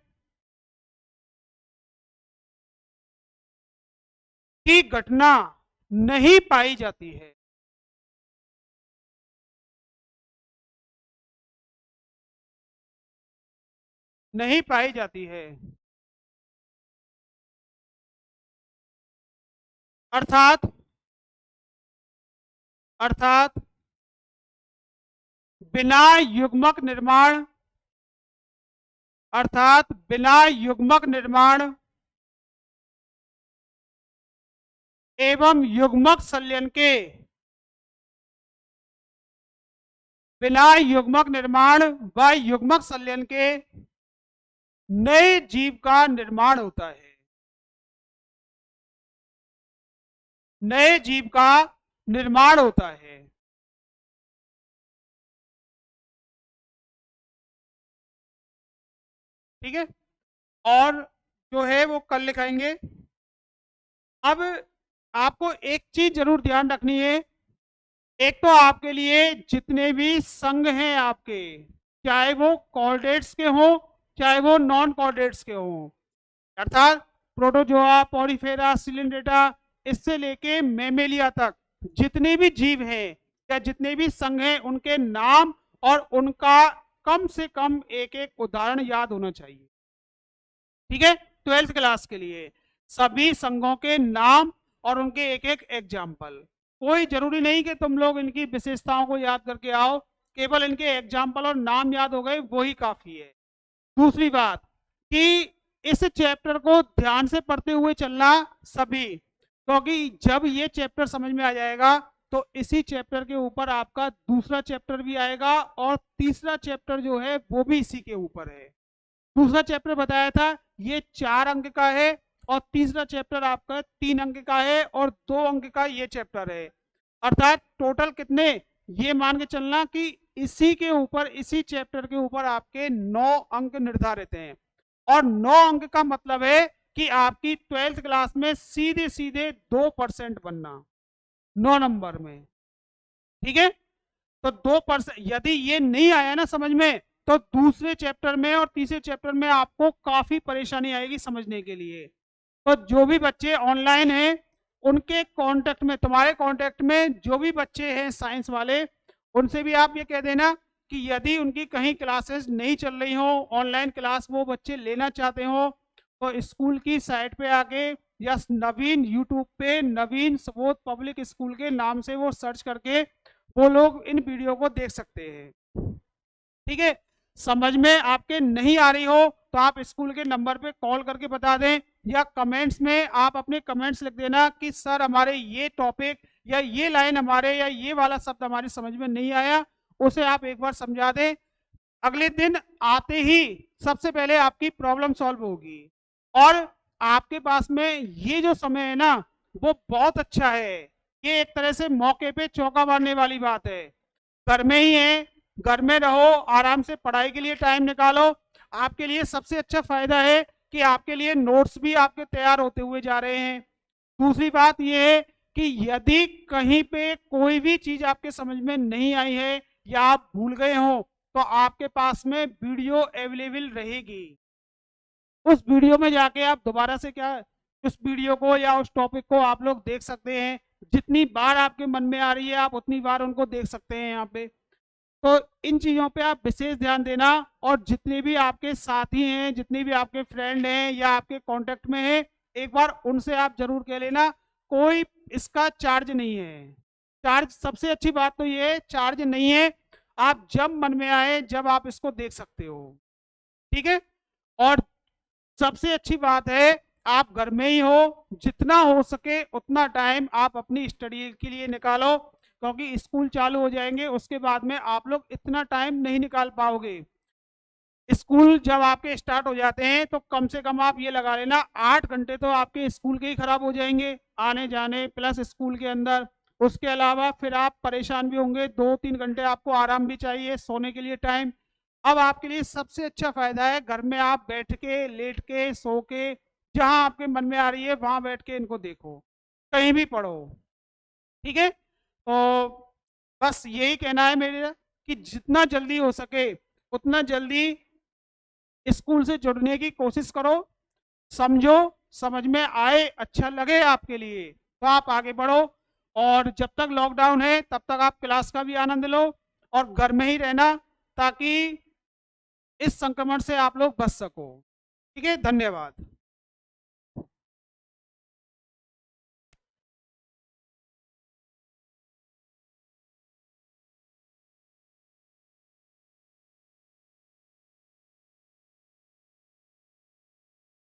की घटना नहीं पाई जाती है। नहीं पाई जाती है। अर्थात अर्थात बिना युग्मक निर्माण, अर्थात बिना युग्मक निर्माण एवं युग्मक संलयन के, बिना युग्मक निर्माण व युग्मक संलयन के नए जीव का निर्माण होता है। नए जीव का निर्माण होता है। ठीक है, और जो है वो कल लिखाएंगे। अब आपको एक चीज जरूर ध्यान रखनी है, एक तो आपके लिए जितने भी संघ हैं आपके, चाहे वो कॉर्डेट्स के हो चाहे वो नॉन कॉर्डेट्स के हो, अर्थात प्रोटोजोआ, पॉलीफेरा, सिलिंड्रेटा, इससे लेके मेमेलिया तक जितने भी जीव हैं या जितने भी संघ हैं उनके नाम और उनका कम से कम एक एक उदाहरण याद होना चाहिए। ठीक है, 12th क्लास के लिए सभी संघों के नाम और उनके एक एक एग्जाम्पल। कोई जरूरी नहीं कि तुम लोग इनकी विशेषताओं को याद करके आओ, केवल इनके एग्जाम्पल और नाम याद हो गए वही काफी है। दूसरी बात कि इस चैप्टर को ध्यान से पढ़ते हुए चलना सभी, क्योंकि जब ये चैप्टर समझ में आ जाएगा तो इसी चैप्टर के ऊपर आपका दूसरा चैप्टर भी आएगा और तीसरा चैप्टर जो है वो भी इसी के ऊपर है। दूसरा चैप्टर बताया था ये 4 अंक का है और तीसरा चैप्टर आपका 3 अंक का है और 2 अंक का ये चैप्टर है। अर्थात टोटल कितने, ये मान के चलना कि इसी के ऊपर, इसी चैप्टर के ऊपर आपके 9 अंक निर्धारित हैं। और 9 अंक का मतलब है कि आपकी 12th क्लास में सीधे सीधे 2% बनना 9 नंबर में। ठीक है, तो 2%, यदि ये नहीं आया ना समझ में तो दूसरे चैप्टर में और तीसरे चैप्टर में आपको काफी परेशानी आएगी समझने के लिए। तो जो भी बच्चे ऑनलाइन हैं उनके कांटेक्ट में, तुम्हारे कांटेक्ट में जो भी बच्चे हैं साइंस वाले, उनसे भी आप ये कह देना कि यदि उनकी कहीं क्लासेस नहीं चल रही हो, ऑनलाइन क्लास वो बच्चे लेना चाहते हो, तो स्कूल की साइट पे आके या नवीन यूट्यूब पे नवीन सबोध पब्लिक स्कूल के नाम से वो सर्च करके वो लोग इन वीडियो को देख सकते हैं। ठीक है, समझ में आपके नहीं आ रही हो तो आप स्कूल के नंबर पे कॉल करके बता दें या कमेंट्स में आप अपने कमेंट्स लिख देना कि सर हमारे ये टॉपिक या ये लाइन हमारे या ये वाला शब्द हमारी समझ में नहीं आया, उसे आप एक बार समझा दें। अगले दिन आते ही सबसे पहले आपकी प्रॉब्लम सॉल्व होगी और आपके पास में ये जो समय है ना वो बहुत अच्छा है। ये एक तरह से मौके पे चौका मारने वाली बात है। घर में ही है, घर में रहो, आराम से पढ़ाई के लिए टाइम निकालो आपके लिए सबसे अच्छा फायदा है कि आपके लिए नोट्स भी आपके तैयार होते हुए जा रहे हैं। दूसरी बात यह है कि यदि कहीं पे कोई भी चीज आपके समझ में नहीं आई है या आप भूल गए हो तो आपके पास में वीडियो अवेलेबल रहेगी। उस वीडियो में जाके आप दोबारा से क्या उस वीडियो को या उस टॉपिक को आप लोग देख सकते हैं। जितनी बार आपके मन में आ रही है आप उतनी बार उनको देख सकते हैं यहाँ पे। तो इन चीज़ों पे आप विशेष ध्यान देना और जितने भी आपके साथी हैं, जितने भी आपके फ्रेंड हैं या आपके कांटेक्ट में हैं, एक बार उनसे आप जरूर कह लेना। कोई इसका चार्ज नहीं है। चार्ज सबसे अच्छी बात तो ये है, चार्ज नहीं है। आप जब मन में आए जब आप इसको देख सकते हो, ठीक है। और सबसे अच्छी बात है आप घर में ही हो, जितना हो सके उतना टाइम आप अपनी स्टडी के लिए निकालो, क्योंकि स्कूल चालू हो जाएंगे उसके बाद में आप लोग इतना टाइम नहीं निकाल पाओगे। स्कूल जब आपके स्टार्ट हो जाते हैं तो कम से कम आप ये लगा लेना 8 घंटे तो आपके स्कूल के ही खराब हो जाएंगे, आने जाने प्लस स्कूल के अंदर। उसके अलावा फिर आप परेशान भी होंगे, 2-3 घंटे आपको आराम भी चाहिए, सोने के लिए टाइम। अब आपके लिए सबसे अच्छा फायदा है घर में आप बैठ के, लेट के, सो के, जहां आपके मन में आ रही है वहां बैठ के इनको देखो, कहीं भी पढ़ो, ठीक है। तो बस यही कहना है मेरा कि जितना जल्दी हो सके उतना जल्दी स्कूल से जुड़ने की कोशिश करो। समझो, समझ में आए, अच्छा लगे आपके लिए तो आप आगे बढ़ो। और जब तक लॉकडाउन है तब तक आप क्लास का भी आनंद लो और घर में ही रहना, ताकि इस संक्रमण से आप लोग बच सको। ठीक है, धन्यवाद।